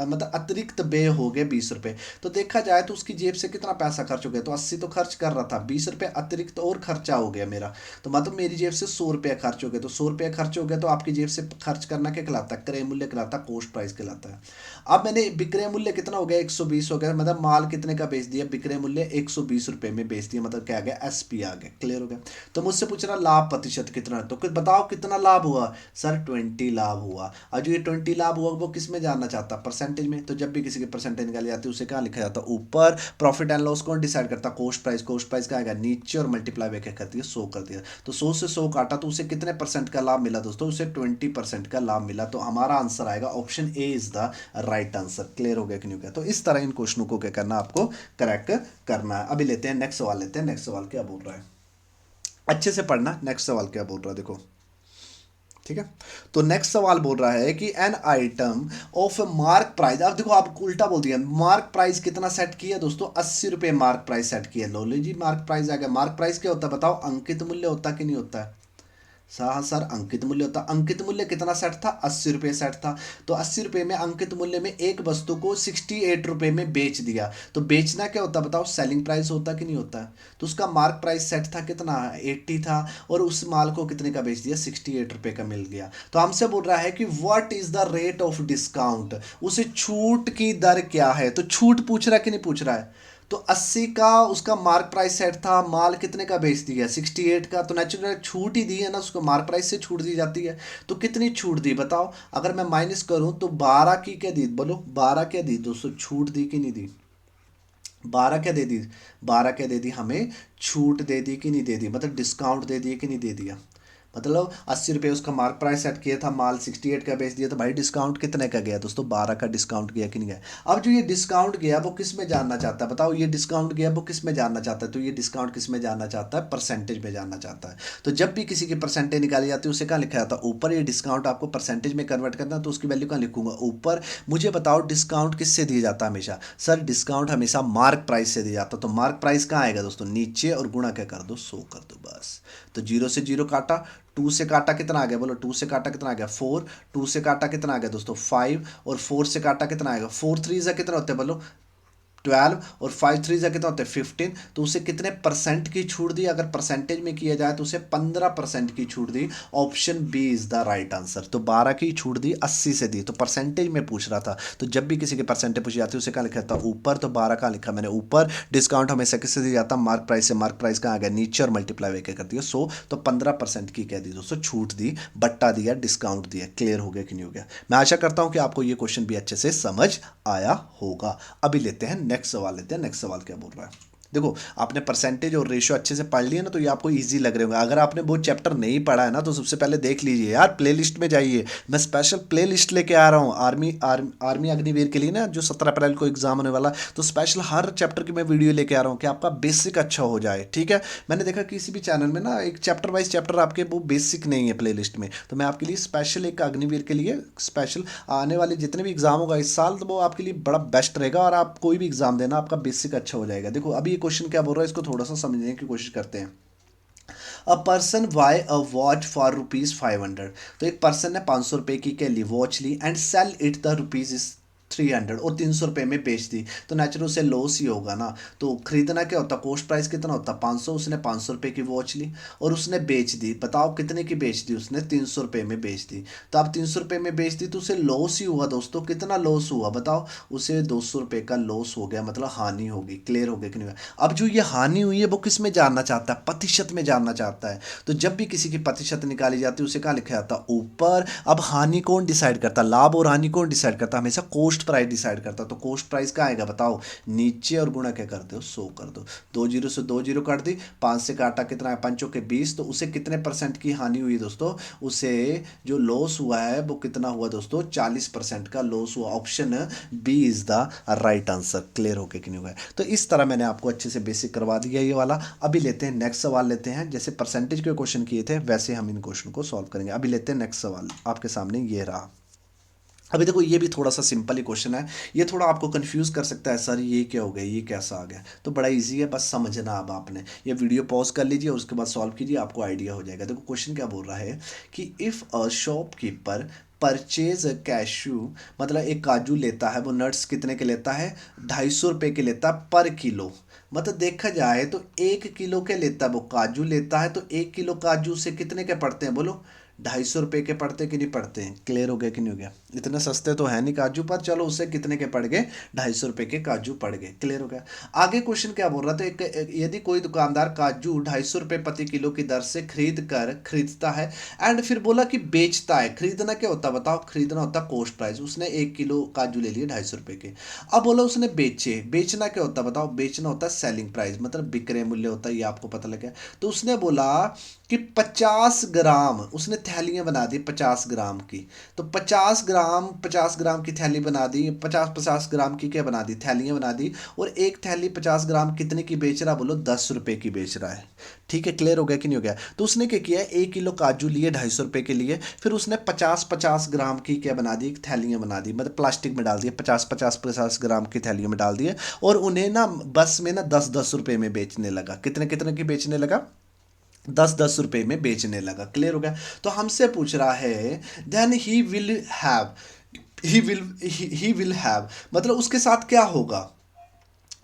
Speaker 1: मतलब अतिरिक्त व्यय हो गए 20 रुपये। तो देखा जाए तो उसकी जेब से कितना पैसा खर्च हो गया? तो 80 तो खर्च कर रहा था, 20 रुपये अतिरिक्त और खर्चा हो गया मेरा, तो मतलब मेरी जेब से 100 रुपया खर्च हो गया। तो 100 रुपया खर्च हो गया, तो आपकी जेब से खर्च करना क्या कहलाता है? क्रय मूल्य कहलाता है, कॉस्ट प्राइस कहलाता है। अब मैंने विक्रय मूल्य कितना हो गया? 120 हो गया, मतलब माल कितने का बेच दिया? विक्रय मूल्य 120 रुपये में बेच दिया, मतलब क्या आ गया? एसपी आ गया। क्लियर हो गया? तो मुझसे पूछ रहा लाभ प्रतिशत कितना है, तो कुछ बताओ कितना लाभ हुआ? सर 20 लाभ हुआ। और जो ये 20 लाभ हुआ वो किस में जानना चाहता? परसेंटेज में। तो जब भी किसी की परसेंटेज निकाली जाती है उसे कहाँ लिखा जाता है? ऊपर। प्रॉफिट एंड लॉस कौन डिसाइड करता? Cost price. कॉस्ट प्राइस का आएगा नीचे, और मल्टीप्लाई बाय क्या कर दिया? 100 कर दिया। तो 100 से 100 काटा, तो उसे कितने परसेंट का लाभ मिला दोस्तों? उसे 20% का लाभ मिला। तो हमारा आंसर आएगा option A is the right answer. Clear हो गया कि नहीं हो गया? तो इस तरह इन क्वेश्चनों को क्या करना, आपको क्रैक करना है। अभी लेते हैं नेक्स्ट सवाल, लेते हैं नेक्स्ट सवाल क्या बोल रहा है। अच्छे से पढ़ना, नेक्स्ट सवाल क्या बोल रहा है देखो। ठीक है। तो नेक्स्ट सवाल बोल रहा है कि an item of mark price, अब देखो आप उल्टा बोल दिया, मार्क प्राइस कितना सेट किया दोस्तों, 80 रुपये मार्क प्राइस सेट किया। लो लीजिए मार्क प्राइस आ गया। मार्क प्राइस क्या होता है बताओ, अंकित मूल्य होता कि नहीं होता है। हाँ सर, अंकित मूल्य होता। अंकित मूल्य कितना सेट था, 80 रुपये सेट था। तो 80 रुपये में अंकित मूल्य में एक वस्तु को 68 रुपये में बेच दिया। तो बेचना क्या होता बताओ, सेलिंग प्राइस होता कि नहीं होता है। तो उसका मार्क प्राइस सेट था कितना, 80 था, और उस माल को कितने का बेच दिया, 68 रुपये का मिल गया। तो हमसे बोल रहा है कि what is the rate of discount, उसे छूट की दर क्या है। तो छूट पूछ रहा है कि नहीं पूछ रहा है। तो 80 का उसका मार्क प्राइस सेट था, माल कितने का बेच दिया, 68 का। तो नेचुरल छूट ही दी है ना, उसको मार्क प्राइस से छूट दी जाती है। तो कितनी छूट दी बताओ, अगर मैं माइनस करूं तो 12 की क्या दी, बोलो 12 क्या दी दोस्तों, छूट दी कि नहीं दी। 12 क्या दे दी, 12 क्या दे दी हमें, छूट दे दी कि नहीं दे दी, मतलब डिस्काउंट दे दिया कि नहीं दे दिया। मतलब 80 रुपये उसका मार्क प्राइस सेट किया था, माल 68 का बेच दिया, तो भाई डिस्काउंट कितने का गया दोस्तों, 12 का डिस्काउंट गया कि नहीं गया। अब जो ये डिस्काउंट गया वो किस में जानना चाहता है बताओ, ये डिस्काउंट गया वो किस में जानना चाहता है। तो ये डिस्काउंट किस में जानना चाहता है, परसेंटेज में जानना चाहता है। तो जब भी किसी की परसेंटेज निकाली जाती है उसे कहाँ लिखा जाता है, ऊपर। ये डिस्काउंट आपको परसेंटेज में कन्वर्ट करना है, तो उसकी वैल्यू कहाँ लिखूंगा, ऊपर। मुझे बताओ डिस्काउंट किससे दिया जाता है हमेशा, सर डिस्काउंट हमेशा मार्क प्राइस से दिया जाता है। तो मार्क प्राइस कहाँ आएगा दोस्तों, नीचे, और गुणा क्या कर दो, 100 कर दो बस। तो 0 से 0 काटा, 2 से काटा कितना आ गया, बोलो 2 से काटा कितना आ गया, 4। 2 से काटा कितना आ गया दोस्तों, 5। और 4 से काटा कितना आएगा, 4 3 से कितना होता है बोलो, 12। और 5 3 से कितना होता है, 15। तो उसे कितने परसेंट की छूट दी, अगर परसेंटेज में किया जाए तो उसे 15% की छूट दी। Option B is the right answer. तो 12 की छूट दी, 80 से दी। तो परसेंटेज में पूछ रहा था, तो जब भी किसी की परसेंटेज पूछी जाती है उसे कहाँ लिखा था, ऊपर। तो 12 का लिखा मैंने ऊपर। डिस्काउंट हमेशा किससे दिया जाता, मार्क प्राइस से। मार्क प्राइस कहाँ आ गया, नीचे, और मल्टीप्लाई कर दिया 100। तो 15% की कह दी दोस्तों छूट दी, बट्टा दिया, डिस्काउंट दिया। क्लियर हो गया कि नहीं हो गया। मैं आशा करता हूं कि आपको ये क्वेश्चन भी अच्छे से समझ आया होगा। अभी लेते हैं नेक्स्ट सवाल, लेते हैं नेक्स्ट सवाल क्या बोल रहा है। देखो आपने परसेंटेज और रेशियो अच्छे से पढ़ लिया ना, तो ये आपको इजी लग रहे होंगे। अगर आपने वो चैप्टर नहीं पढ़ा है ना, तो सबसे पहले देख लीजिए यार, प्लेलिस्ट में जाइए। मैं स्पेशल प्लेलिस्ट लेके आ रहा हूँ आर्मी अग्निवीर के लिए ना, जो 17 अप्रैल को एग्जाम होने वाला। तो स्पेशल हर चैप्टर की मैं वीडियो लेके आ रहा हूँ कि आपका बेसिक अच्छा हो जाए, ठीक है। मैंने देखा किसी भी चैनल में ना एक चैप्टर वाइज चैप्टर आपके वो बेसिक नहीं है प्लेलिस्ट में, तो मैं आपके लिए स्पेशल एक अग्निवीर के लिए स्पेशल आने वाले जितने भी एग्जाम होगा इस साल, तो वो आपके लिए बड़ा बेस्ट रहेगा, और आप कोई भी एग्जाम देना आपका बेसिक अच्छा हो जाएगा। देखो अभी ये क्वेश्चन क्या बोल रहा है, इसको थोड़ा सा समझने की कोशिश करते हैं। A person buy a watch for ₹500। तो एक पर्सन ने 500 रुपये की क्या ली, वॉच ली, and sell it the rupees is 300, और 300 रुपये में बेच दी। तो नेचुरल उसे लॉस ही होगा ना। तो खरीदना क्या होता, कॉस्ट प्राइस कितना होता, 500। उसने 500 रुपये की वॉच ली और उसने बेच दी। बताओ कितने की बेच दी उसने, 300 रुपये में बेच दी। तो अब 300 रुपये में बेच दी तो उसे लॉस ही हुआ दोस्तों। कितना लॉस हुआ बताओ, उसे 200 रुपये का लॉस हो गया, मतलब हानि होगी। क्लियर हो गया कि नहीं हुआ। अब जो ये हानि हुई है वो किस में जानना चाहता है, प्रतिशत में जानना चाहता है। तो जब भी किसी की प्रतिशत निकाली जाती है उसे कहाँ लिखा जाता है, ऊपर। अब हानि कौन डिसाइड करता है, लाभ और हानि कौन डिसाइड करता है, हमेशा कॉस्ट प्राइस डिसाइड करता है। तो कॉस्ट प्राइस कहाँ आएगा बताओ, नीचे, और गुणा क्या करते हो, 100 कर दो। 2 जीरो से 2 जीरो काट दी, 5 से काटा कितना है, 5 के 20। तो उसे कितने परसेंट की हानि हुई दोस्तों, उसे जो लॉस हुआ है वो कितना हुआ दोस्तों, 40% का लॉस हुआ। Option B is the right answer. Clear हो गया कि नहीं हुआ। तो इस तरह मैंने आपको अच्छे से बेसिक करवा दिया ये वाला। अभी लेते हैं नेक्स्ट सवाल, लेते हैं जैसे परसेंटेज के क्वेश्चन किए थे वैसे हम इन क्वेश्चन को सॉल्व करेंगे। अभी लेते हैं नेक्स्ट सवाल, आपके सामने ये रहा। अभी देखो ये भी थोड़ा सा सिंपल ही क्वेश्चन है। ये थोड़ा आपको कंफ्यूज कर सकता है, सर ये क्या हो गया, ये कैसा आ गया। तो बड़ा इजी है, बस समझना। अब आपने ये वीडियो पॉज कर लीजिए और उसके बाद सॉल्व कीजिए, आपको आइडिया हो जाएगा। देखो क्वेश्चन क्या बोल रहा है कि if a shopkeeper purchase cashew, मतलब एक काजू लेता है, वो नट्स कितने के लेता है, 250 रुपये के लेता है पर किलो। मतलब देखा जाए तो 1 किलो के लेता है, वो काजू लेता है। तो 1 किलो काजू से कितने के पड़ते हैं बोलो, 250 रुपये के पड़ते कि नहीं पड़ते हैं। क्लियर हो गया कि नहीं हो गया। इतने सस्ते तो है नहीं काजू, पर चलो उससे कितने के पड़ गए, 250 रुपये के काजू पड़ गए। क्लियर हो गया। आगे क्वेश्चन क्या बोल रहा था, यदि कोई दुकानदार काजू 250 रुपये प्रति किलो की दर से खरीदता है, एंड फिर बोला कि बेचता है। खरीदना क्या होता है बताओ, खरीदना होता है कॉस्ट प्राइस। उसने 1 किलो काजू ले लिए 250 रुपये के। अब बोला उसने बेचे, बेचना क्या होता है बताओ, बेचना होता है सेलिंग प्राइस, मतलब विक्रय मूल्य होता है, ये आपको पता लगा। तो उसने बोला कि 50 ग्राम उसने थैलियाँ बना दी 50 ग्राम की। तो 50 ग्राम की थैली बना दी, 50 ग्राम की क्या बना दी, थैलियाँ बना दी। और एक थैली 50 ग्राम कितने की बेच रहा, बोलो 10 रुपये की बेच रहा है। ठीक है, क्लियर हो गया कि नहीं हो गया। तो उसने क्या किया, 1 किलो काजू लिए 250 रुपये के लिए, फिर उसने 50 50 ग्राम की क्या बना दी, थैलियाँ बना दी, मतलब प्लास्टिक में डाल दिए, 50 50 50 ग्राम की थैलियों में डाल दिए। और उन्हें ना बस में ना 10 10 रुपये में बेचने लगा। कितने कितने की बेचने लगा, 10 10 रुपये में बेचने लगा। क्लियर हो गया। तो हमसे पूछ रहा है देन ही विल हैव मतलब उसके साथ क्या होगा,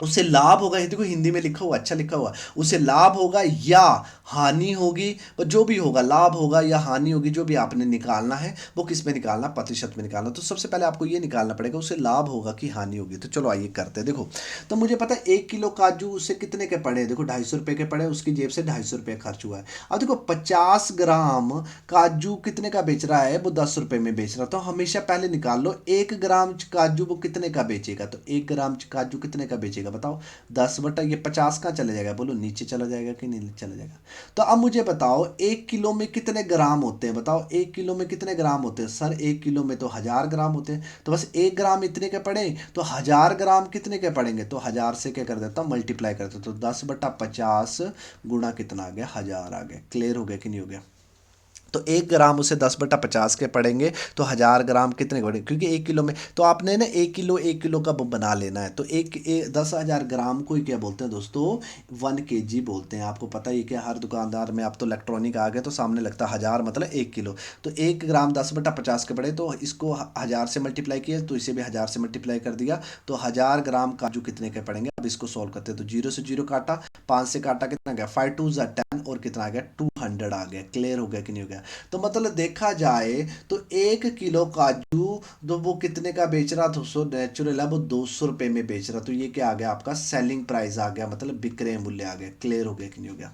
Speaker 1: उससे लाभ होगा। ये देखो हिंदी में लिखा हुआ, अच्छा लिखा हुआ, उसे लाभ होगा या हानि होगी। पर जो भी होगा, लाभ होगा या हानि होगी, जो भी आपने निकालना है वो किस में निकालना, प्रतिशत में निकालना। तो सबसे पहले आपको ये निकालना पड़ेगा उसे लाभ होगा कि हानि होगी। तो चलो आइए करते हैं। देखो, तो मुझे पता है 1 किलो काजू उससे कितने के पड़े, देखो 250 रुपये के पड़े, उसकी जेब से 250 रुपये खर्च हुआ है। अब देखो 50 ग्राम काजू कितने का बेच रहा है, वो 10 रुपये में बेच रहा है। तो हमेशा पहले निकाल लो 1 ग्राम काजू वो कितने का बेचेगा। तो 1 ग्राम काजू कितने का बेचेगा बताओ, 10 बटा ये 50 कहाँ चले जाएगा, बोलो नीचे चला जाएगा कि नहीं चला जाएगा। तो अब मुझे बताओ 1 किलो में कितने ग्राम होते हैं, बताओ 1 किलो में कितने ग्राम होते हैं। सर 1 किलो में तो 1000 ग्राम होते हैं। तो बस 1 ग्राम इतने के पड़े, तो 1000 ग्राम कितने के पड़ेंगे, तो 1000 से क्या कर देता हूँ, मल्टीप्लाई कर देता हूँ। तो 10/50 गुणा कितना आ गया, 1000 आ गया। क्लियर हो गया कि नहीं हो गया। तो 1 ग्राम उसे 10/50 के पड़ेंगे, तो 1000 ग्राम कितने के पड़ेंगे, क्योंकि 1 किलो में तो आपने ना 1 किलो का वो बना लेना है। तो 10,000 ग्राम को ही क्या बोलते हैं दोस्तों, 1 kg बोलते हैं। आपको पता ही क्या, हर दुकानदार में आप तो इलेक्ट्रॉनिक आ गए तो सामने लगता है 1000 मतलब 1 किलो। तो 1 ग्राम 10/50 के पड़े, तो इसको 1000 से मल्टीप्लाई किया, तो इसे भी 1000 से मल्टीप्लाई कर दिया। तो 1000 ग्राम काजू कितने के पड़ेंगे। अब इसको सॉल्व करते हैं। तो 0 से 0 काटा, 5 से काटा, कितना गया 5 2 10, और कितना आ गया 200 आ गया। क्लियर हो गया कि नहीं हो गया। तो मतलब देखा जाए तो 1 किलो काजू तो वो कितने का बेच रहा, 200 नेचुरल है, वो 200 रुपये में बेच रहा। तो ये क्या आ गया, आपका सेलिंग प्राइस आ गया, मतलब विक्रय मूल्य आ गया। क्लियर हो गया कि नहीं हो गया।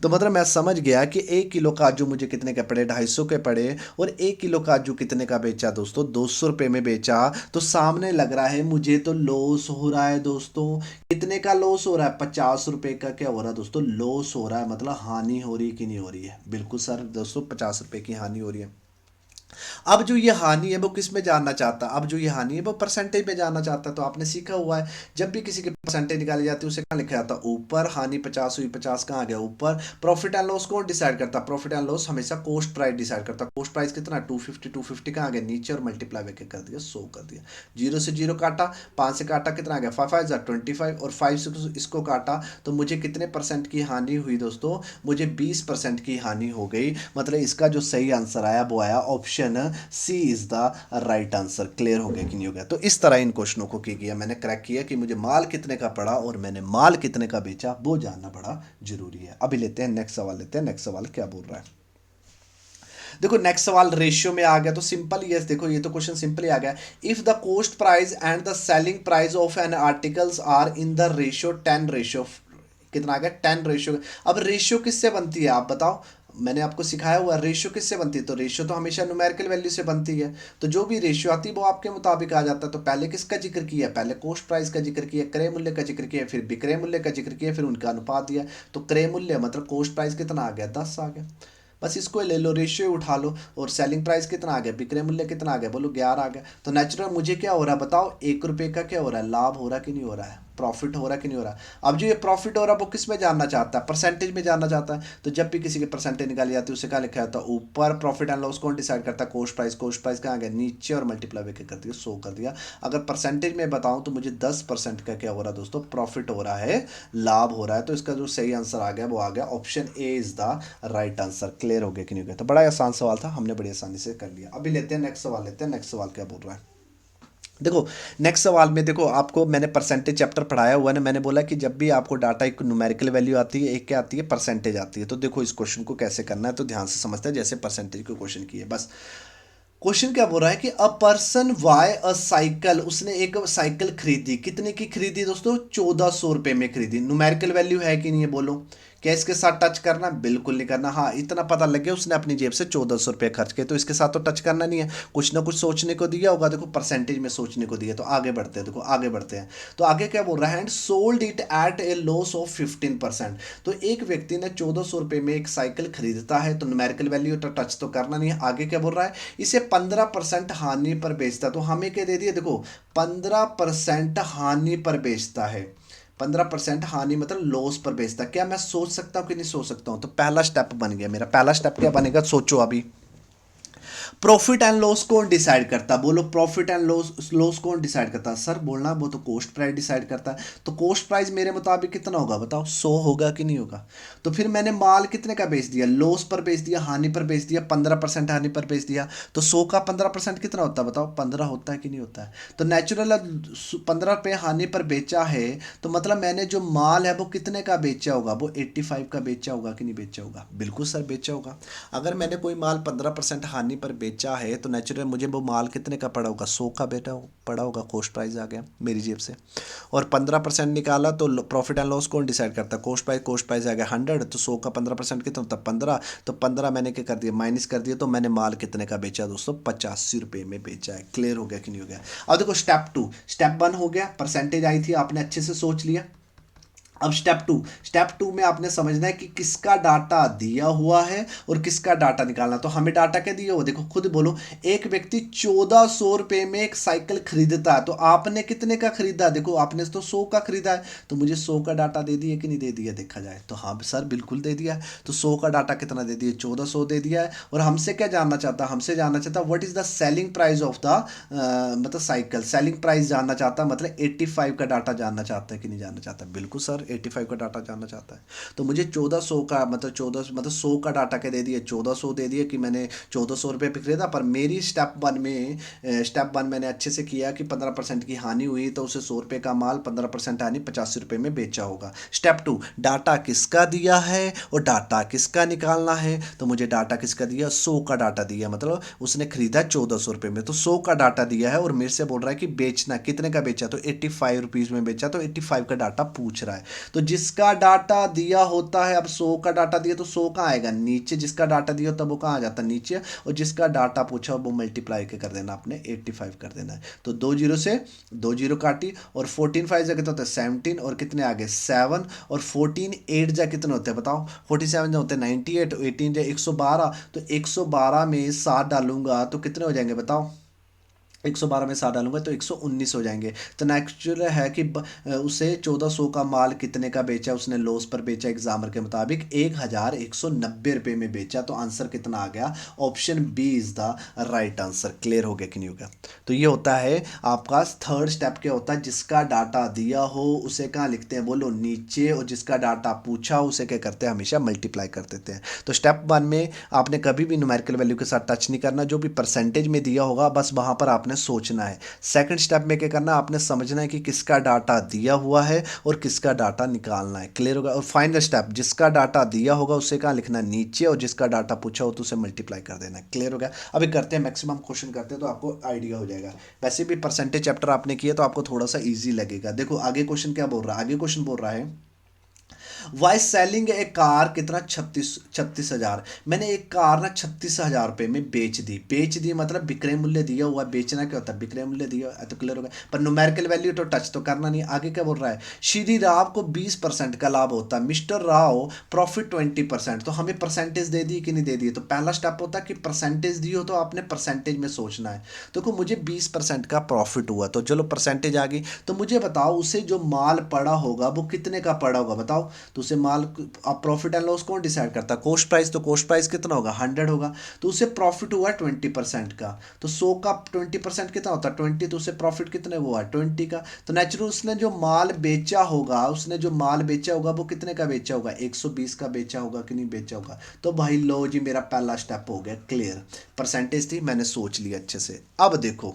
Speaker 1: तो मतलब मैं समझ गया कि 1 किलो काजू मुझे कितने के पड़े, 250 के पड़े। और 1 किलो काजू कितने का बेचा दोस्तों, 200 रुपये में बेचा। तो सामने लग रहा है मुझे तो लॉस हो रहा है दोस्तों। कितने का लॉस हो रहा है, 50 रुपये का क्या हो रहा है दोस्तों, लॉस हो रहा है। मतलब हानि हो रही है कि नहीं हो रही है, बिल्कुल सर दोस्तों 50 रुपये की हानि हो रही है। अब जो ये हानि है वो किस में जानना चाहता है, अब जो ये हानि है वो परसेंटेज में जानना चाहता है। तो आपने सीखा हुआ है जब भी किसी की परसेंटेज निकाली जाती है उसे कहाँ लिखा जाता है, ऊपर। हानि 50 हुई, 50 कहाँ आ गया ऊपर। प्रॉफिट एंड लॉस कौन डिसाइड करता है, प्रॉफिट एंड लॉस हमेशा कॉस्ट प्राइस डिसाइड करता है। कॉस्ट प्राइस कितना, 250 कहाँ आ गया नीचे, और मल्टीप्लाई करके कर दिया 100 कर दिया। 0 से 0 काटा, 5 से काटा, कितना आ गया 5 5 25, और 5 से इसको काटा, तो मुझे कितने परसेंट की हानि हुई दोस्तों, मुझे 20% की हानि हो गई। मतलब इसका जो सही आंसर आया वो आया option C is the right answer. Clear हो गया कि नहीं हो गया। तो इस तरह इन क्वेश्चनों को किया मैंने, क्रैक किया कि मुझे माल कितने का पड़ा और मैंने माल कितने का बेचा, वो जानना बड़ा जरूरी है। अभी लेते हैं नेक्स्ट सवाल, लेते हैं नेक्स्ट सवाल क्या बोल रहा है। देखो नेक्स्ट सवाल रेशियो में आ गया, तो सिंपल ही है। देखो ये तो क्वेश्चन सिंपल ही आ गया। If the cost price and the selling price of an articles are in the ratio 10 ratio, कितना आ गया 10 रेशियो। अब रेशियो किससे बनती है आप बताओ, मैंने आपको सिखाया हुआ रेशियो किससे बनती है। तो रेशियो तो हमेशा न्यूमेरिकल वैल्यू से बनती है। तो जो भी रेशियो आती है वो आपके मुताबिक आ जाता है। तो पहले किसका जिक्र किया, पहले कॉस्ट प्राइस का जिक्र किया, क्रय मूल्य का जिक्र किया, फिर विक्रय मूल्य का जिक्र किया, फिर उनका अनुपात दिया। तो क्रय मूल्य मतलब कॉस्ट प्राइस कितना आ गया 10 आ गया, बस इसको ले लो, रेशियो उठा लो। और सेलिंग प्राइस कितना आ गया, विक्रय मूल्य कितना आ गया, बोलो 11 आ गया। तो नेचुरल मुझे क्या हो रहा है बताओ, 1 रुपये का क्या हो रहा है, लाभ हो रहा है कि नहीं हो रहा है, प्रॉफिट हो रहा है कि नहीं हो रहा है। अब जो ये प्रॉफिट हो रहा है वो किस में जानना चाहता है, परसेंटेज में जानना चाहता है। तो जब भी किसी की परसेंटेज निकाली जाती है उसे क्या लिखा जाता है ऊपर। प्रॉफिट एंड लॉस कौन डिसाइड करता है, कॉस्ट प्राइस। कॉस्ट प्राइस कहाँ गया नीचे, और मल्टीप्लाई कर दिया 100 कर दिया। अगर परसेंटेज में बताऊं तो मुझे 10% का क्या हो रहा है दोस्तों, प्रॉफिट हो रहा है, लाभ हो रहा है। तो इसका जो सही आंसर आ गया वो आ गया option A is the right answer. Clear हो गया कि नहीं हो गया। तो बड़ा आसान सवाल था, हमने बड़ी आसानी से कर लिया। अभी लेते हैं नेक्स्ट सवाल, लेते हैं नेक्स्ट सवाल क्या बोल रहा है। देखो नेक्स्ट सवाल में, देखो आपको मैंने परसेंटेज चैप्टर पढ़ाया हुआ है ना, मैंने बोला कि जब भी आपको डाटा एक न्यूमेरिकल वैल्यू आती है, एक क्या आती है परसेंटेज आती है। तो देखो इस क्वेश्चन को कैसे करना है, तो ध्यान से समझते हैं जैसे परसेंटेज के क्वेश्चन की है। बस क्वेश्चन क्या बोल रहा है कि a person why a cycle, उसने एक साइकिल खरीदी, कितने की खरीदी दोस्तों, 1400 रुपये में खरीदी। न्यूमेरिकल वैल्यू है कि नहीं है बोलो, क्या इसके साथ टच करना? बिल्कुल नहीं करना। हाँ, इतना पता लग गया उसने अपनी जेब से 1400 रुपये खर्च किए, तो इसके साथ तो टच करना नहीं है। कुछ ना कुछ सोचने को दिया होगा, देखो परसेंटेज में सोचने को दिया। तो आगे बढ़ते हैं, देखो आगे बढ़ते हैं। तो आगे क्या बोल रहा है, and sold it at A loss of 15%। तो एक व्यक्ति ने 1400 रुपये में एक साइकिल खरीदता है, तो न्यूमेरिकल वैल्यू तो टच तो करना नहीं है। आगे क्या बोल रहा है, इसे 15% हानि पर बेचता। तो हमें क्या दे दिया, देखो 15% हानि पर बेचता है। 15% हानि मतलब लॉस पर बेचता। क्या मैं सोच सकता हूँ कि नहीं सोच सकता हूँ? तो पहला स्टेप बन गया मेरा। पहला स्टेप क्या बनेगा, सोचो अभी। प्रॉफिट एंड लॉस कौन डिसाइड करता है? बोलो, प्रॉफिट एंड लॉस लॉस कौन डिसाइड करता है? सर बोलना, वो तो कॉस्ट प्राइस डिसाइड करता है। तो कॉस्ट प्राइस मेरे मुताबिक कितना होगा बताओ, 100 होगा कि नहीं होगा? तो फिर मैंने माल कितने का बेच दिया, लॉस पर बेच दिया, हानि पर बेच दिया, 15% हानि पर बेच दिया। तो 100 का 15% कितना होता है बताओ, 15 होता है कि नहीं होता है? तो नेचुरल 15 रुपये हानि पर बेचा है, तो मतलब मैंने जो माल है वो कितने का बेचा होगा, वो 85 का बेचा होगा कि नहीं बेचा होगा? बिल्कुल सर बेचा होगा। अगर मैंने कोई माल 15% हानि पर बेचा है, तो नेचुरल मुझे वो माल कितने का पड़ा होगा, 100 का बेटा पड़ा होगा। कॉस्ट प्राइस आ गया मेरी जेब से। और 15% निकाला, तो प्रॉफिट एंड लॉस कौन डिसाइड करता है? कॉस्ट प्राइस आ गया 100, तो 100 का 15% कितना होता है, 15। तो 15 मैंने क्या कर दिया, माइनस कर दिया। तो मैंने माल कितने का बेचा दोस्तों, 85 रुपये में बेचा है। क्लियर हो गया कि नहीं हो गया? अब देखो स्टेप 1 हो गया, परसेंटेज आई थी, आपने अच्छे से सोच लिया। अब स्टेप टू में आपने समझना है कि किसका डाटा दिया हुआ है और किसका डाटा निकालना। तो हमें डाटा क्या दिया हुआ, देखो खुद बोलो। एक व्यक्ति 1400 रुपये में एक साइकिल खरीदता है, तो आपने कितने का खरीदा? देखो आपने तो 100 का खरीदा है, तो मुझे 100 का डाटा दे दिया कि नहीं दे दिया, देखा जाए तो हाँ सर बिल्कुल दे दिया है। तो 100 का डाटा कितना दे दिया, 1400 दे दिया है। और हमसे क्या जानना चाहता, हमसे जानना चाहता what is the selling price of the मतलब साइकिल। सेलिंग प्राइस जानना चाहता, मतलब 85 का डाटा जानना चाहता है कि नहीं जानना चाहता? बिल्कुल सर 85 का डाटा जानना चाहता है। तो मुझे 1400 का मतलब 14 मतलब 100 का डाटा क्या दे दिया, 1400 दे दिया कि मैंने 1400 रुपये पे खरीदा। पर मेरी स्टेप वन मैंने अच्छे से किया कि 15% की हानि हुई, तो उसे 100 रुपये का माल 15% हानि 85 रुपये में बेचा होगा। स्टेप 2, डाटा किसका दिया है और डाटा किसका निकालना है। तो मुझे डाटा किसका दिया, 100 का डाटा दिया, मतलब उसने खरीदा 1400 रुपये में, तो 100 का डाटा दिया है। और मेरे से बोल रहा है कि बेचना कितने का बेचा, तो 85 रुपीज़ में बेचा, तो 85 का डाटा पूछ रहा है। तो जिसका डाटा दिया होता है, अब 100 का डाटा दिया तो 100 कहाँ आएगा, नीचे। जिसका डाटा दिया होता है वो कहाँ आ जाता है, नीचे। और जिसका डाटा पूछा वो मल्टीप्लाई के कर देना, आपने 85 कर देना है। तो 2 जीरो से 2 जीरो काटी, और 14 5 जा कितना होता है 17, और कितने आगे 7, और 14 8 जा कितने होते हैं बताओ, 47 जा होते हैं 98, 18 जा 112। तो 112 में 7 डालूंगा तो कितने हो जाएंगे बताओ, 112 में 7 डालूंगा तो 119 हो जाएंगे। तो नेचुरल है कि उसे 1400 का माल कितने का बेचा, उसने लॉस पर बेचा, एग्जामर के मुताबिक 1190 रुपये में बेचा। तो आंसर कितना आ गया, option B is the right answer. Clear हो गया कि नहीं हो गया? तो ये होता है आपका थर्ड स्टेप। क्या होता है, जिसका डाटा दिया हो उसे कहाँ लिखते हैं, बोलो नीचे, और जिसका डाटा पूछा उसे क्या करते हैं, हमेशा मल्टीप्लाई कर देते हैं। तो स्टेप 1 में आपने कभी भी न्यूमेरिकल वैल्यू के साथ टच नहीं करना, जो भी परसेंटेज में दिया होगा बस वहाँ पर आपने सोचना है। सेकंड स्टेप में क्या करना, आपने समझना है कि किसका डाटा दिया हुआ है और किसका डाटा निकालना है। क्लियर होगा? और फाइनल स्टेप, जिसका डाटा दिया होगा उसे कहाँ लिखना है, नीचे, और जिसका डाटा पूछा हो तो उसे मल्टीप्लाई कर देना है। क्लियर हो गया? अभी करते हैं, मैक्सिमम क्वेश्चन करते हैं तो आपको आइडिया हो जाएगा। वैसे भी परसेंटेज चैप्टर आपने किया तो आपको थोड़ा सा ईजी लगेगा। देखो आगे क्वेश्चन क्या बोल रहा है, आगे क्वेश्चन बोल रहा है वाई सेलिंग ए कार, कितना 36,000। मैंने एक कार ना 36,000 रुपये में बेच दी मतलब विक्रय मूल्य दिया हुआ। बेचना क्या होता है, विक्रय मूल्य दिया हुआ है, तो क्लियर हो गया। पर न्यूमेरिकल वैल्यू तो टच तो करना नहीं। आगे क्या बोल रहा है, श्री राव को 20% का लाभ होता है, मिस्टर राव प्रॉफिट 20%। तो हमें परसेंटेज दे दी कि नहीं दे दी? तो पहला स्टेप होता है कि परसेंटेज दी हो तो आपने परसेंटेज में सोचना है। देखो मुझे 20% का प्रॉफिट हुआ, तो चलो परसेंटेज आ गई। तो मुझे बताओ उसे जो माल पड़ा होगा वो कितने का पड़ा होगा बताओ। तो उसे माल, अब प्रॉफिट एंड लॉस कौन डिसाइड करता है, कॉस्ट प्राइस। तो कॉस्ट प्राइस कितना होगा, 100 होगा। तो उसे प्रॉफिट हुआ 20% का। तो 100 का 20% कितना होता है, 20। तो उसे प्रॉफिट कितने हुआ, 20 का। तो नेचुरल उसने जो माल बेचा होगा, वो कितने का बेचा होगा, 120 का बेचा होगा कि नहीं बेचा होगा? तो भाई लो जी, मेरा पहला स्टेप हो गया क्लियर। परसेंटेज थी, मैंने सोच लिया अच्छे से। अब देखो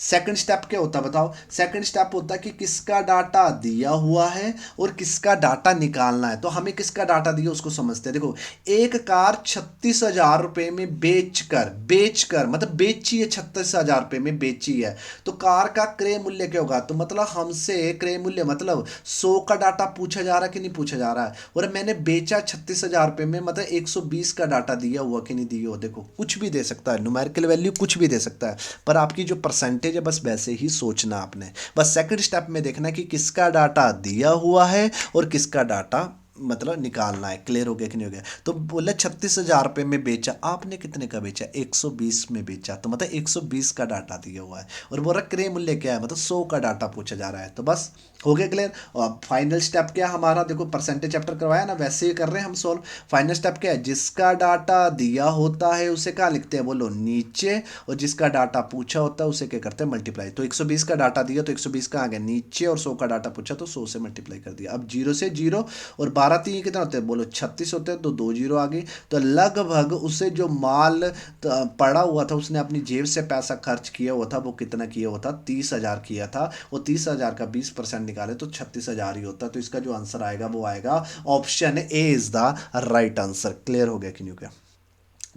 Speaker 1: सेकंड स्टेप क्या होता है बताओ? सेकंड स्टेप होता है कि किसका डाटा दिया हुआ है और किसका डाटा निकालना है। तो हमें किसका डाटा दिया उसको समझते हैं। देखो, एक कार 36,000 रुपए में बेचकर बेचकर मतलब बेची है, 36,000 रुपए में बेची है, तो कार का क्रय मूल्य क्या होगा? तो मतलब हमसे क्रय मूल्य मतलब 100 का डाटा पूछा जा रहा है कि नहीं पूछा जा रहा है, और मैंने बेचा 36,000 रुपए में, मतलब 120 का डाटा दिया हुआ कि नहीं दिया हुआ। देखो, कुछ भी दे सकता है, न्यूमेरिकल वैल्यू कुछ भी दे सकता है, पर आपकी जो परसेंटेज है बस वैसे ही सोचना आपने। बस सेकंड स्टेप में देखना कि किसका डाटा दिया हुआ है और किसका डाटा मतलब निकालना है। क्लियर हो गया कि नहीं हो गया? तो बोला 36,000 रुपये में बेचा, आपने कितने का बेचा? 120 में बेचा, तो मतलब 120 का डाटा दिया हुआ है, और बोला क्रय मूल्य क्या है, मतलब 100 का डाटा पूछा जा रहा है। तो बस हो गया क्लियर। और अब फाइनल स्टेप क्या हमारा? देखो, परसेंटेज चैप्टर करवाया ना, वैसे ही कर रहे हैं हम सॉल्व। फाइनल स्टेप क्या है? जिसका डाटा दिया होता है उसे क्या लिखते हैं बोलो? नीचे, और जिसका डाटा पूछा होता है उसे क्या करते हैं? मल्टीप्लाई। तो 120 का डाटा दिया तो 120 का आ गया नीचे, और 100 का डाटा पूछा तो 100 से मल्टीप्लाई कर दिया। अब 0 से 0 और 12 3 कितना होते हैं बोलो? 36 होते हैं, तो 2 जीरो आ गई। तो लगभग उसे जो माल पड़ा हुआ था, उसने अपनी जेब से पैसा खर्च किया हुआ था, वो कितना किया हुआ था? 30,000 किया था। वो 30,000 का 20% निकाले तो 36,000 ही होता। तो इसका जो आंसर आएगा वो आएगा option A is the right answer. Clear हो गया कि नहीं हो गया?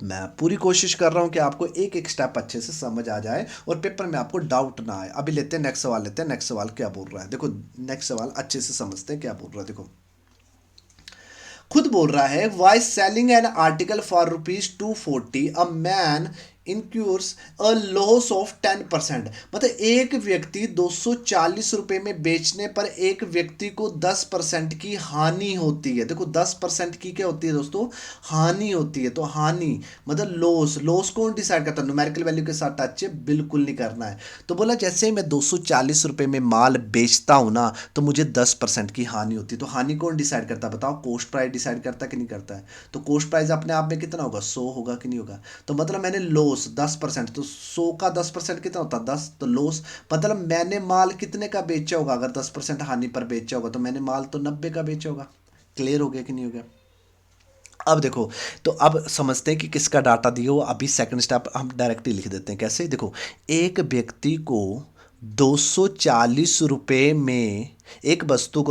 Speaker 1: मैं पूरी कोशिश कर रहा हूं कि आपको एक एक स्टेप अच्छे से समझ आ जाए और पेपर में आपको डाउट ना आए। अभी लेते हैं नेक्स्ट सवाल, लेते हैं नेक्स्ट सवाल क्या बोल रहा है। देखो, नेक्स्ट सवाल अच्छे से समझते हैं क्या बोल रहा है। देखो, खुद बोल रहा है, why selling an article for ₹240 a man incurs a loss of 10%। मतलब एक व्यक्ति 240 रुपए में बेचने पर एक व्यक्ति को 10% की हानि होती है। देखो, 10% की क्या होती है दोस्तों? हानि होती है। तो हानि मतलब लॉस। लॉस कौन डिसाइड करता है? न्यूमेरिकल वैल्यू के साथ टच बिल्कुल नहीं करना है। तो बोला जैसे ही मैं 240 रुपए में माल बेचता हूं ना, तो मुझे 10% की हानि होती है। तो हानि कौन डिसाइड करता है बताओ? कॉस्ट प्राइस डिसाइड करता है कि नहीं करता है? तो कॉस्ट प्राइस अपने आप में कितना होगा? 100 होगा कि नहीं होगा? तो मतलब मैंने लॉस 10%, तो 100 का 10% कितना होता है? 10। तो लॉस मतलब मैंने माल कितने का बेचा होगा? अगर 10% हानि पर बेचा होगा तो मैंने माल तो 90 का बेचा होगा। क्लियर हो गया कि नहीं हो गया? अब देखो, तो अब समझते हैं कि किसका डाटा दिया हो। अभी सेकंड स्टेप हम डायरेक्टली लिख देते हैं। कैसे? देखो, एक व्यक्ति को 240 रुपए में एक वस्तु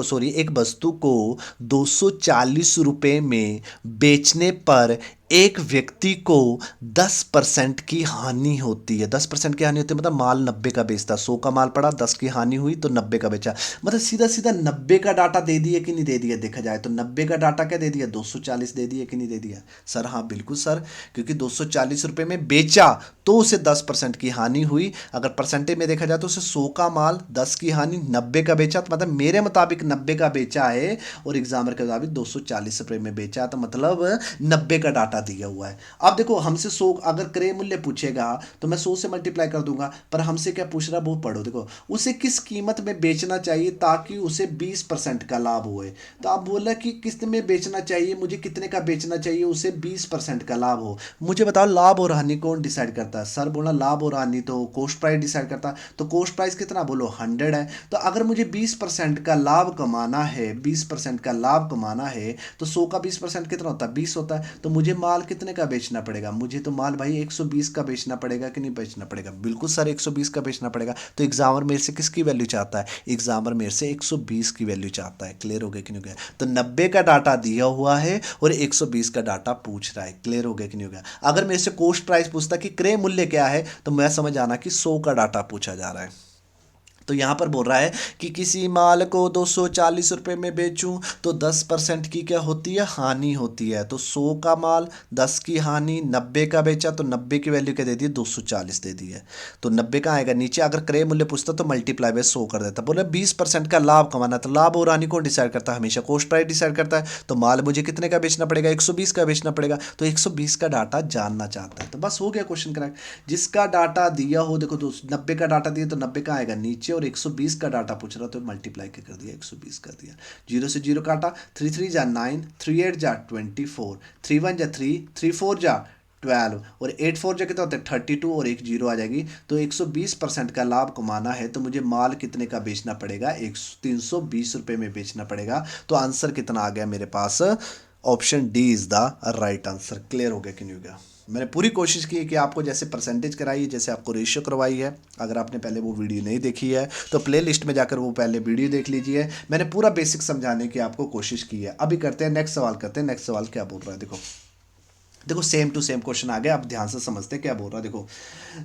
Speaker 1: को 240 रुपए में बेचने पर एक व्यक्ति को 10% की हानि होती है। 10% की हानि होती है मतलब माल 90 का बेचता, 100 का माल पड़ा, 10 की हानि हुई तो 90 का बेचा। मतलब सीधा सीधा 90 का डाटा दे दिया कि नहीं दे दिया? देखा जाए तो 90 का डाटा क्या दे दिया? 240 दे दिया कि नहीं दे दिया? सर हाँ बिल्कुल सर, क्योंकि 240 रुपए में बेचा तो उसे 10% की हानि हुई। अगर परसेंटेज में देखा जाए तो उसे 100 का माल 10 की हानि, 90 का बेचा, तो मतलब मेरे मुताबिक 90 का बेचा है और एग्जामर के मुताबिक 240 रुपए में बेचा, तो मतलब 90 का डाटा दिया हुआ है। अब देखो, हमसे 100 अगर क्रय मूल्य पूछेगा तो मैं 100 से मल्टीप्लाई कर दूंगा, पर हमसे क्या पूछ रहा है वो पढ़ो। देखो, उसे किस कीमत में बेचना चाहिए ताकि उसे 20% का लाभ हुए। तो आप बोला कि किस में बेचना चाहिए, मुझे कितने का बेचना चाहिए उसे 20% का लाभ हो। मुझे बताओ, लाभ और हानि कौन डिसाइड करता है? सर बोला लाभ और हानि तो कॉस्ट प्राइस डिसाइड करता है। तो कॉस्ट प्राइस कितना बोलो? 100 है। तो अगर मुझे 20% का लाभ कमाना है, 20% का लाभ कमाना है, तो 100 का 20% कितना होता है? 20 होता है। तो मुझे माल कितने का बेचना पड़ेगा? मुझे तो माल भाई 120 का बेचना पड़ेगा कि नहीं बेचना पड़ेगा? बिल्कुल सर, 120 का बेचना पड़ेगा। तो एग्जामर मेरे से किसकी वैल्यू चाहता है? एग्जामर मेरे से 120 की वैल्यू चाहता है। क्लियर हो गया कि नहीं हो गया? तो 90 का डाटा दिया हुआ है और 120 का डाटा पूछ रहा है। क्लियर हो गया कि नहीं हो गया? अगर मेरे से कॉस्ट प्राइस पूछता कि क्रय मूल्य क्या है, तो मैं समझ आना कि 100 का डाटा पूछा जा रहा है। तो यहां पर बोल रहा है कि किसी माल को 240 रुपए में बेचूं तो 10% की क्या होती है? हानि होती है। तो 100 का माल, 10 की हानि, 90 का बेचा तो 90 की वैल्यू क्या दे दी? 240 दे दी है। तो 90 का आएगा नीचे। अगर क्रय मूल्य पूछता तो मल्टीप्लाई बाय 100 कर देता। बोले 20% का लाभ कमाना, तो लाभ और हानि कौन डिसाइड करता है? हमेशा कॉस्ट प्राइस डिसाइड करता है। तो माल मुझे कितने का बेचना पड़ेगा? 120 का बेचना पड़ेगा। तो 120 का डाटा जानना चाहता है। तो बस हो गया क्वेश्चन करेक्ट। जिसका डाटा दिया हो, देखो 90 का डाटा दिया तो 90 का आएगा नीचे, और 120 का डाटा पूछ रहा तो मल्टीप्लाई कर दिया, 120 कर दिया। 0 से 0 काटा, 3 3 जा 9, 3 8 जा 24, 3 1 जा 3, 3 4 जा 12, और 8 4 जा कितना होता है? 32, और एक जीरो आ जाएगी। तो 120% का लाभ कमाना है तो मुझे माल कितने का बेचना पड़ेगा? 320 रुपए में बेचना पड़ेगा। तो आंसर कितना आ गया मेरे पास? Option D is the right answer. Clear हो गया कि नहीं हो गया? मैंने पूरी कोशिश की कि आपको जैसे परसेंटेज कराई है, जैसे आपको रेशियो करवाई है। अगर आपने पहले वो वीडियो नहीं देखी है तो प्ले लिस्ट में जाकर वो पहले वीडियो देख लीजिए। मैंने पूरा बेसिक समझाने की आपको कोशिश की है। अभी करते हैं नेक्स्ट सवाल, करते हैं नेक्स्ट सवाल क्या बोल रहा है। देखो देखो सेम टू सेम क्वेश्चन आ गया, अब ध्यान से समझते हैं क्या बोल रहा है। देखो,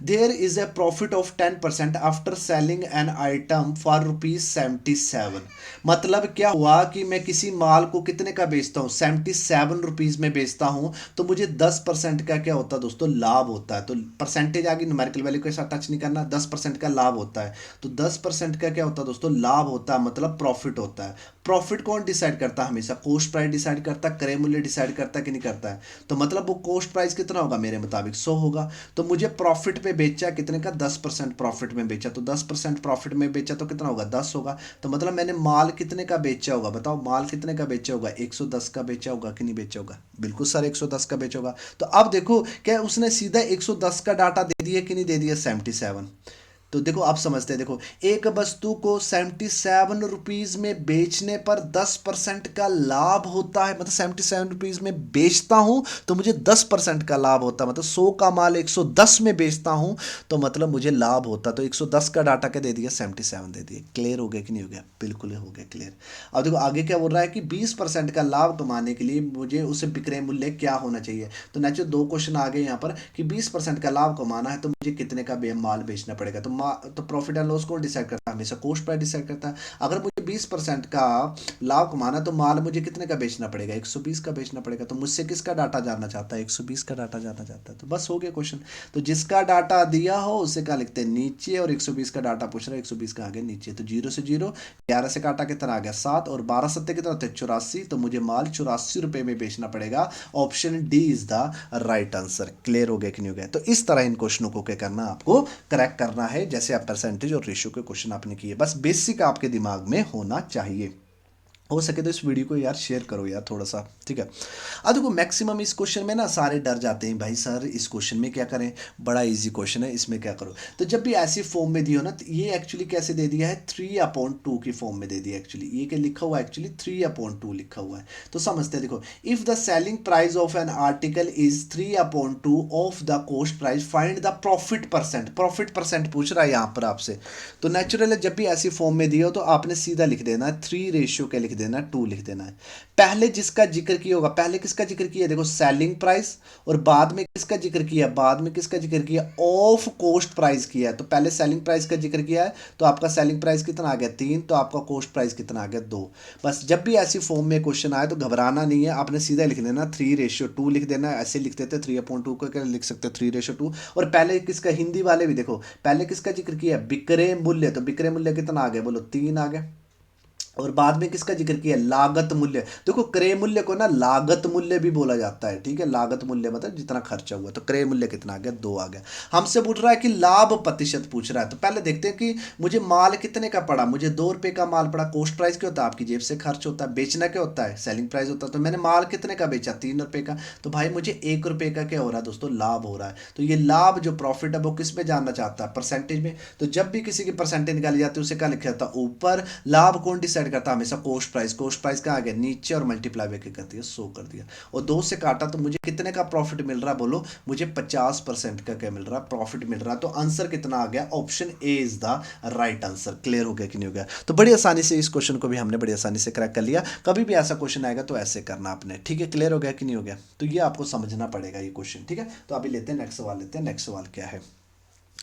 Speaker 1: there is a profit of 10% after selling an item for ₹77। मतलब क्या हुआ कि मैं किसी माल को कितने का बेचता हूँ, ₹77 में बेचता हूँ, तो मुझे 10% का क्या होता है दोस्तों, लाभ होता है। तो परसेंटेज आगे न्यूमेरिकल वैल्यू के साथ टच नहीं करना, 10% का लाभ होता है। तो 10% का क्या होता है दोस्तों, लाभ होता है, मतलब प्रॉफिट होता है। प्रॉफिट कौन डिसाइड करता है, हमेशा कॉस्ट प्राइस डिसाइड करता है, क्रय मूल्य डिसाइड करता है कि नहीं करता है। तो मतलब वो कॉस्ट प्राइस कितना होगा, मेरे मुताबिक 100 होगा। तो मुझे प्रॉफिट पे बेचा कितने का, 10% प्रॉफिट में बेचा। तो 10% प्रॉफिट में बेचा तो कितना होगा, 10 होगा। तो मतलब मैंने माल कितने का बेचा होगा, बताओ माल कितने का बेचा होगा, 110 का बेचा होगा कि नहीं बेचा होगा, बिल्कुल सर 110 का बेचा होगा। तो अब देखो क्या उसने सीधा 110 का डाटा दे दिया कि नहीं दे दिया, 77। तो देखो आप समझते हैं, देखो एक वस्तु को ₹77 में बेचने पर 10% का लाभ होता है। मतलब ₹77 में बेचता हूं तो मुझे 10% का लाभ होता है। मतलब 100 का माल 110 में बेचता हूं तो मतलब मुझे लाभ होता। तो 110 का डाटा क्या दे दिया, 77 दे दिया। क्लियर हो गया कि नहीं हो गया, बिल्कुल हो गया क्लियर। अब देखो आगे क्या बोल रहा है कि 20% का लाभ कमाने के लिए मुझे उसे विक्रय मूल्य क्या होना चाहिए। तो नेचुरल दो क्वेश्चन आ गए यहाँ पर कि 20% का लाभ कमाना है तो मुझे कितने का माल बेचना पड़ेगा। तो प्रॉफिट एंड लॉस कौन डिसाइड करता है, हमेशा कॉस्ट प्राइस डिसाइड करता है। अगर मुझे 20% का लाभ कमाना तो माल मुझे कितने का बेचना पड़ेगा, 120 का बेचना पड़ेगा। तो मुझसे किसका डाटा जानना चाहता है, 120 का डाटा जानना चाहता है। तो बस हो गया क्वेश्चन। तो जिसका डाटा दिया हो उसे क्या लिखते हैं, नीचे, और 120 का डाटा पूछ रहा है, 120 का आगे नीचे। तो 0 से 0, 11 से काटा कितना आ गया, 7, और 12 सत्ते कितना होते हैं, 84। तो मुझे माल ₹84 में बेचना पड़ेगा। Option D is the right answer. Clear हो गया कि नहीं हो गया। तो इस तरह इन क्वेश्चनों को क्या करना, आपको करेक्ट करना है, जैसे आप परसेंटेज और रेशियो के क्वेश्चन आपने किए। बस बेसिक आपके दिमाग में होना चाहिए। हो सके तो इस वीडियो को यार शेयर करो यार थोड़ा सा, ठीक है। अब देखो मैक्सिमम इस क्वेश्चन में ना सारे डर जाते हैं, भाई सर इस क्वेश्चन में क्या करें, बड़ा इजी क्वेश्चन है, इसमें क्या करो। तो जब भी ऐसी फॉर्म में दियो ना, तो ये एक्चुअली कैसे दे दिया है, 3/2 की फॉर्म में दे दिया। एक्चुअली ये क्या लिखा हुआ है, एक्चुअली 3/2 लिखा हुआ है। तो समझते हैं, देखो if the selling price of an article is 3/2 of the cost price, find the profit percent. Profit percent पूछ रहा है यहाँ पर आपसे। तो नेचुरल है, जब भी ऐसी फॉर्म में दिया हो तो आपने सीधा लिख देना है 3 रेशियो के लिख देना है 2 लिख देना है। पहले जिसका जिक्र किया होगा, पहले किसका जिक्र किया, देखो सेलिंग प्राइस, और बाद में किसका जिक्र किया, बाद में किसका जिक्र किया, ऑफ कॉस्ट प्राइस किया है। तो पहले सेलिंग प्राइस का जिक्र किया है तो आपका सेलिंग प्राइस कितना आ गया, 3, तो आपका कॉस्ट प्राइस कितना आ गया, 2। बस जब भी ऐसी फॉर्म में क्वेश्चन आए तो घबराना नहीं है, आपने सीधा लिख देना 3/2 लिख देना है। ऐसे लिख देते 3/2 को क्या लिख सकते 3/2। और पहले किसका, हिंदी वाले भी देखो पहले किसका जिक्र किया, विक्रय मूल्य। तो विक्रय मूल्य कितना आ गया, बोलो 3 आ गया। और बाद में किसका जिक्र किया, लागत मूल्य। देखो क्रय मूल्य को ना लागत मूल्य भी बोला जाता है, ठीक है। लागत मूल्य मतलब जितना खर्चा हुआ। तो क्रय मूल्य कितना आ गया, 2 आ गया। हमसे पूछ रहा है कि लाभ प्रतिशत पूछ रहा है। तो पहले देखते हैं कि मुझे माल कितने का पड़ा, मुझे ₹2 का माल पड़ा। कॉस्ट प्राइस क्या होता है, आपकी जेब से खर्च होता है। बेचना क्या होता है, सेलिंग प्राइस होता है। तो मैंने माल कितने का बेचा, ₹3 का। तो भाई मुझे ₹1 का क्या हो रहा है दोस्तों, लाभ हो रहा है। तो ये लाभ जो प्रॉफिट है वो किस में जानना चाहता है, परसेंटेज में। तो जब भी किसी की परसेंटेज निकाली जाती है उसे क्या लिखा जाता है, ऊपर। लाभ कौन डिसाइड करता है, हमेशा कॉस्ट प्राइस। कॉस्ट प्राइस का आ गया नीचे, और मल्टीप्लाई करके कर दिया, 100 कर दिया। और 2 से काटा तो मुझे कितने का प्रॉफिट मिल रहा है, बोलो मुझे 50% का क्या मिल रहा है, प्रॉफिट मिल रहा है। तो आंसर कितना आ गया, option A is the right answer. Clear हो गया कि नहीं हो गया। तो बड़ी आसानी से इस क्वेश्चन को भी हमने बड़ी आसानी से क्रैक कर लिया। कभी भी ऐसा क्वेश्चन आएगा तो ऐसे करना आपने, ठीक है। क्लियर हो गया कि नहीं हो गया। तो ये आपको समझना पड़ेगा ये क्वेश्चन, ठीक है। तो अभी लेते हैं नेक्स्ट सवाल, लेते हैं नेक्स्ट सवाल क्या है।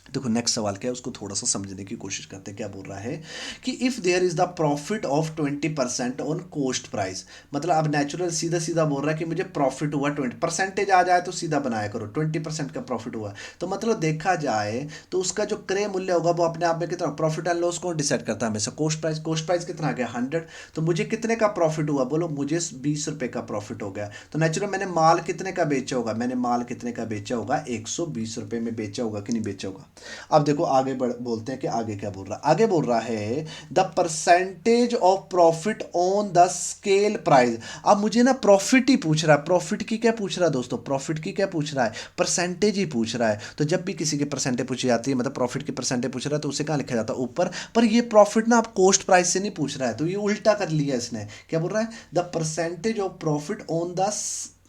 Speaker 1: देखो नेक्स्ट सवाल क्या है, उसको थोड़ा सा समझने की कोशिश करते हैं। क्या बोल रहा है कि if there is the profit of 20% on cost price. मतलब अब नेचुरल सीधा सीधा बोल रहा है कि मुझे प्रॉफिट हुआ 20, परसेंटेज आ जाए तो सीधा बनाया करो, 20% का प्रॉफिट हुआ। तो मतलब देखा जाए तो उसका जो क्रय मूल्य होगा वो अपने आप में कितना, प्रॉफिट एंड लॉस कौन डिसाइड करता है, हमेशा कॉस्ट प्राइस। कॉस्ट प्राइस कितना आ गया, 100। तो मुझे कितने का प्रॉफिट हुआ, बोलो मुझे ₹20 का प्रॉफिट हो गया। तो नेचुरल मैंने माल कितने का बेचा होगा, मैंने माल कितने का बेचा होगा, ₹120 में बेचा होगा कि नहीं बेचा होगा। अब देखो आगे बोलते हैं कि आगे क्या बोल रहा है। आगे बोल रहा है the percentage of profit on the scale price. अब मुझे ना प्रॉफिट ही पूछ रहा है, प्रॉफिट की क्या पूछ रहा है दोस्तों, प्रॉफिट की क्या पूछ रहा है, परसेंटेज ही पूछ रहा है। तो जब भी किसी की परसेंटेज पूछी जाती है, मतलब प्रॉफिट की परसेंटेज पूछ रहा है, तो उसे कहाँ लिखा जाता है, ऊपर। पर ये प्रॉफिट ना आप कॉस्ट प्राइस से नहीं पूछ रहा है, तो ये उल्टा कर लिया इसने। क्या बोल रहा है, the percentage of profit on the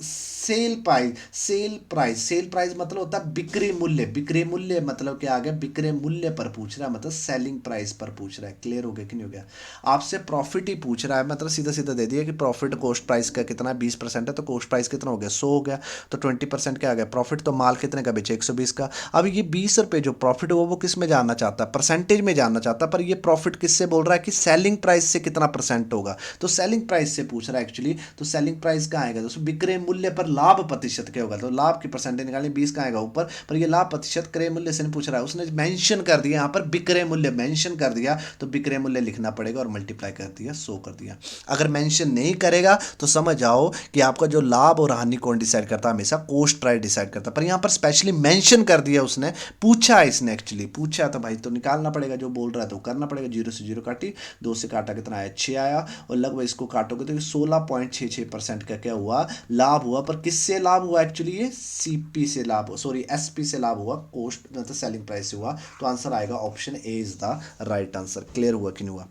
Speaker 1: sale price मतलब होता है बिक्री मूल्य। बिक्री मूल्य मतलब क्या आ गया, बिक्री मूल्य पर पूछ रहा है, मतलब सेलिंग प्राइस पर पूछ रहा है। क्लियर हो गया कि नहीं हो गया? आपसे प्रॉफिट ही पूछ रहा है, मतलब सीधा सीधा दे दिया कि प्रॉफिट कॉस्ट प्राइस का कितना है, 20% है, तो कॉस्ट प्राइस कितना हो गया, 100 हो गया। तो 20% क्या आ गया, प्रॉफिट। तो माल कितने का बेचे, 120 का। अब ये 20 रुपये जो प्रॉफिट हुआ वो किस में जानना चाहता है, परसेंटेज में जानना चाहता है। पर ये प्रॉफिट किससे बोल रहा है कि सेलिंग प्राइस से कितना परसेंट होगा, तो सेलिंग प्राइस से पूछ रहा है एक्चुअली। तो सेलिंग प्राइस कहाँ आएगा दोस्तों, विक्रय मूल्य पर लाभ प्रतिशत क्या होगा, तो लाभ की परसेंटेज निकालनी, 20 कहाँ आएगा ऊपर, पर ये लाभ प्रतिशत क्रय मूल्य से नहीं पूछ रहा है, उसने मेंशन कर दिया यहाँ पर विक्रय मूल्य मेंशन कर दिया, तो विक्रय मूल्य लिखना पड़ेगा और मल्टीप्लाई कर दिया, 100 कर दिया। अगर मेंशन नहीं करेगा तो समझ जाओ कि आपका जो लाभ और हानि कौन डिसाइड करता है, हमेशा कॉस्ट प्राइस डिसाइड करता है। पर यहाँ पर स्पेशली मेंशन कर दिया उसने, पूछा इसने, एक्चुअली पूछा, तो भाई तो निकालना पड़ेगा, जो बोल रहा है तो करना पड़ेगा। 0 से 0 काटी, 2 से काटा कितना आया, 6 आया, और लगभग इसको काटोगे तो 16.66% का क्या हुआ, लाभ हुआ। पर किससे लाभ हुआ एक्चुअली, ये सीपी से लाभ, सॉरी एसपी से लाभ हुआ, कॉस्ट मतलब सेलिंग प्राइस से हुआ। तो आंसर आएगा option A is the right answer. Clear हुआ कि नहीं हुआ?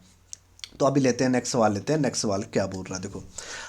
Speaker 1: तो अभी लेते हैं नेक्स्ट सवाल, लेते हैं नेक्स्ट सवाल क्या बोल रहा है, देखो।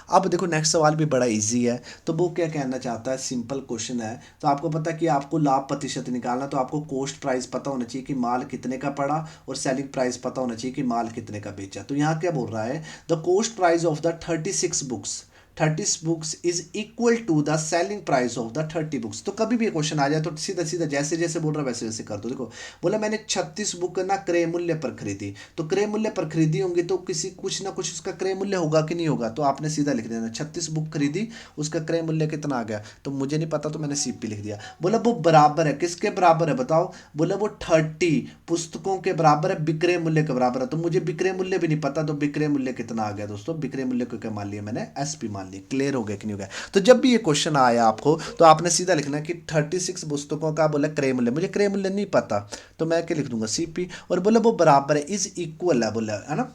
Speaker 1: अब देखो नेक्स्ट सवाल भी बड़ा इजी है। तो वो क्या कहना चाहता है, सिंपल क्वेश्चन है। तो आपको पता है कि आपको लाभ प्रतिशत निकालना, तो आपको कॉस्ट प्राइस पता होना चाहिए कि माल कितने का पड़ा, और सेलिंग प्राइस पता होना चाहिए कि माल कितने का बेचा। तो यहाँ क्या बोल रहा है, the cost price of the 36 books, 30 books is equal to the selling price of the 30 books. तो कभी भी ये क्वेश्चन आ जाए तो सीधा सीधा जैसे जैसे बोल रहा है वैसे वैसे कर दो। देखो बोला मैंने 36 बुक ना क्रय मूल्य पर खरीदी, तो क्रय मूल्य पर खरीदी होंगी तो किसी कुछ ना कुछ उसका क्रय मूल्य होगा कि नहीं होगा, तो आपने सीधा लिख देना 36 बुक खरीदी, उसका क्रय मूल्य कितना आ गया, तो मुझे नहीं पता तो मैंने सीपी लिख दिया। बोला वो बराबर है, किसके बराबर है बताओ, बोला वो 30 पुस्तकों के बराबर है, विक्रय मूल्य के बराबर है। तो मुझे विक्रय मूल्य भी नहीं पता, तो विक्रय मूल्य कितना आ गया दोस्तों, विक्रय मूल्य को क्या मान लिया मैंने, एसपी मान लिया। क्लियर हो गया कि नहीं हो गया? तो जब भी ये क्वेश्चन आया आपको तो आपने सीधा लिखना कि 36 पुस्तकों का बोला क्रय मूल्य, मुझे क्रय मूल्य नहीं पता, तो मैं क्या लिख दूंगा, सीपी। और बोला वो बराबर है, इज इक्वल है, बोला है ना,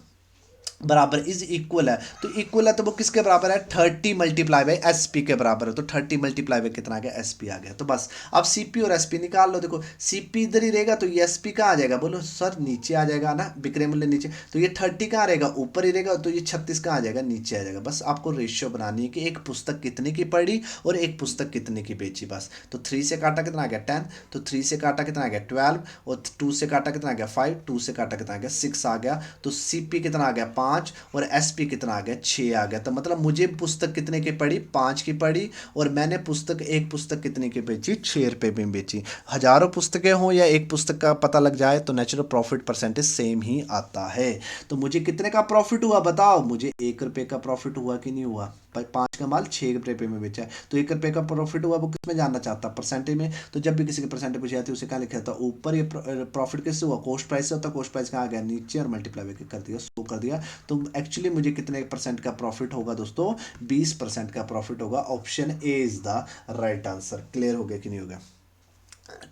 Speaker 1: बराबर इज इक्वल है। तो इक्वल है तो वो किसके बराबर है, 30 मल्टीप्लाई बाई एस पी के बराबर है। तो 30 मल्टीप्लाई बाई कितना आ गया, एस पी आ गया। तो बस अब सी पी और एस पी निकाल लो। देखो सी पी इधर ही रहेगा तो ये एस पी कहाँ आ जाएगा, बोलो सर नीचे आ जाएगा ना, विक्रय मूल्य नीचे, तो ये 30 कहाँ रहेगा, ऊपर ही रहेगा, तो ये 36 कहाँ आ जाएगा, नीचे आ जाएगा। बस आपको रेशियो बनानी है कि एक पुस्तक कितने की पढ़ी और एक पुस्तक कितने की बेची, बस। तो 3 से काटा कितना आ गया, 10, तो 3 से काटा कितना आ गया, 12, और 2 से काटा कितना आ गया, 5, 2 से काटा कितना आ गया, 6 आ गया। तो सी पी कितना आ गया, 5, और एस पी कितना आ गया, 6 आ गया। तो मतलब मुझे पुस्तक कितने की पड़ी, 5 की पड़ी, और मैंने पुस्तक, एक पुस्तक कितने की बेची, 6 रुपये में बेची। हजारों पुस्तकें हों या एक पुस्तक का पता लग जाए तो नेचुरल प्रॉफिट परसेंटेज सेम ही आता है। तो मुझे कितने का प्रॉफिट हुआ बताओ, मुझे 1 रुपये का प्रॉफिट हुआ कि नहीं हुआ, 5 का माल 6 रुपये में बेचा है, तो 1 रुपये का प्रॉफिट हुआ, वो किस में जानना चाहता, परसेंटेज में। तो जब भी किसी की परसेंटेज पूछी जाती है उसे क्या लिखा था, ऊपर। ये प्रॉफिट किससे हुआ, कॉस्ट प्राइस से होता, कॉस्ट प्राइस कहाँ आ गया, नीचे, और मल्टीप्लाई कर दिया, 100 कर दिया। तो एक्चुअली मुझे कितने परसेंट का प्रॉफिट होगा दोस्तों, 20% का प्रॉफिट होगा। Option A is the right answer. Clear हो गया कि नहीं हो गया?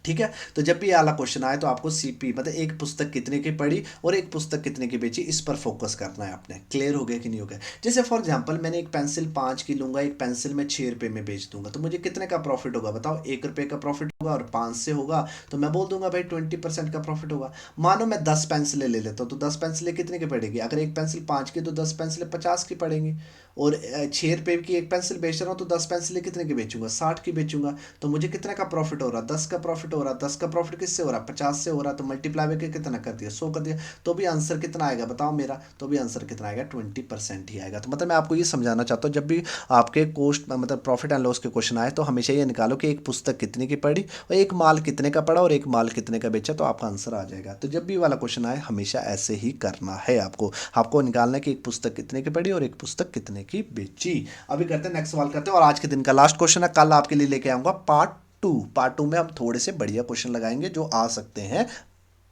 Speaker 1: ठीक है। तो जब भी ये वाला क्वेश्चन आए तो आपको सीपी मतलब एक पुस्तक कितने की पढ़ी और एक पुस्तक कितने की बेची, इस पर फोकस करना है आपने। क्लियर हो गया कि नहीं हो गया? जैसे फॉर एग्जांपल मैंने एक पेंसिल 5 की लूंगा, एक पेंसिल में 6 रुपये में बेच दूंगा, तो मुझे कितने का प्रॉफिट होगा बताओ, 1 रुपये का प्रॉफिट होगा, और 5 से होगा तो मैं बोल दूंगा भाई 20% का प्रॉफिट होगा। मानो मैं 10 पेंसिलें ले लेता हूँ, तो 10 पेंसिलें कितने की पड़ेगी, अगर एक पेंसिल 5 की तो 10 पेंसिलें 50 की पड़ेंगी। और 6 रुपये की एक पेंसिल बेच रहा हूँ तो 10 पेंसिलें कितने की बेचूंगा, 60 की बेचूंगा। तो मुझे कितने का प्रॉफिट हो रहा, 10 का प्रॉफिट हो रहा, 10 का प्रॉफिट किससे हो रहा, 50 से हो रहा, तो मल्टीप्लाई करके कितना कर दिया, 100 कर दिया। तो भी आंसर कितना आएगा बताओ मेरा, तो भी आंसर कितना आएगा, 20% ही आएगा। तो मतलब मैं आपको ये समझाना चाहता हूँ, जब भी आपके कोस्ट मतलब प्रॉफिट एंड लॉस के क्वेश्चन आए तो हमेशा ये निकालो कि एक पुस्तक कितने की पड़ी और एक माल कितने का पड़ा और एक माल कितने का बेचा, तो आपका आंसर आ जाएगा। तो जब भी वाला क्वेश्चन आए हमेशा ऐसे ही करना है आपको। आपको निकालना है कि एक पुस्तक कितने की पड़ी और एक पुस्तक कितने की बेची। अभी करते हैं नेक्स्ट सवाल करते हैं, और आज के दिन का लास्ट क्वेश्चन है, कल आपके लिए लेके आऊंगा पार्ट 2 में हम थोड़े से बढ़िया क्वेश्चन लगाएंगे जो आ सकते हैं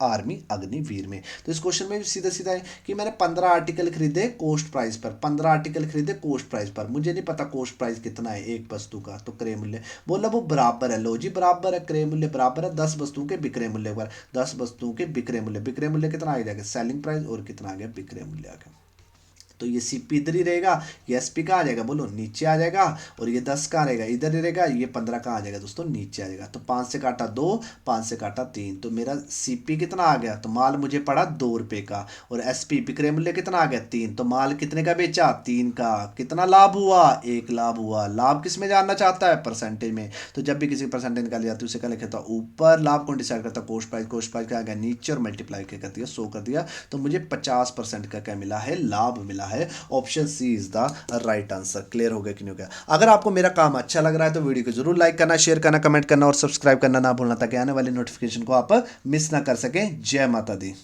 Speaker 1: आर्मी अग्निवीर में। तो इस क्वेश्चन में भी सीधा सीधा है कि मैंने 15 आर्टिकल खरीदे कॉस्ट प्राइस पर, 15 आर्टिकल खरीदे कॉस्ट प्राइस पर, मुझे नहीं पता कॉस्ट प्राइस कितना है एक वस्तु का, तो क्रय मूल्य बोला वो बराबर है, लो जी बराबर है, क्रय मूल्य बराबर है 10 वस्तुओं के विक्रय मूल्य पर, 10 वस्तुओं के विक्रय मूल्य, विक्रय मूल्य कितना आ जाएगा, सेलिंग प्राइस, और कितना आ गया, विक्रय मूल्य आ गया। तो ये सीपी इधर ही रहेगा, ये एसपी कहाँ आ जाएगा बोलो, नीचे आ जाएगा। और ये 10 कहाँ रहेगा, इधर ही रहेगा। ये 15 कहाँ आ जाएगा दोस्तों, नीचे आ जाएगा। तो 5 से काटा 2, 5 से काटा 3, तो मेरा सीपी कितना आ गया, तो माल मुझे पड़ा 2 रुपये का। और एसपी विक्रय मूल्य कितना आ गया, 3, तो माल कितने का बेचा, 3 का। कितना लाभ हुआ, 1 लाभ हुआ। लाभ किस में जानना चाहता है, परसेंटेज में। तो जब भी किसी परसेंटेज निकाली जाती है उसे क्या लिखा था, ऊपर। लाभ कौन डिसाइड करता है, कॉस्ट प्राइस। कॉस्ट प्राइस क्या आ गया, नीचे, और मल्टीप्लाई क्या कर दिया, 100 कर दिया। तो मुझे 50% का क्या मिला है, लाभ मिला है। Option C is the right answer. Clear हो गया कि नहीं हो गया। अगर आपको मेरा काम अच्छा लग रहा है तो वीडियो को जरूर लाइक करना, शेयर करना, कमेंट करना और सब्सक्राइब करना ना भूलना, ताकि आने वाली नोटिफिकेशन को आप मिस ना कर सकें। जय माता दी।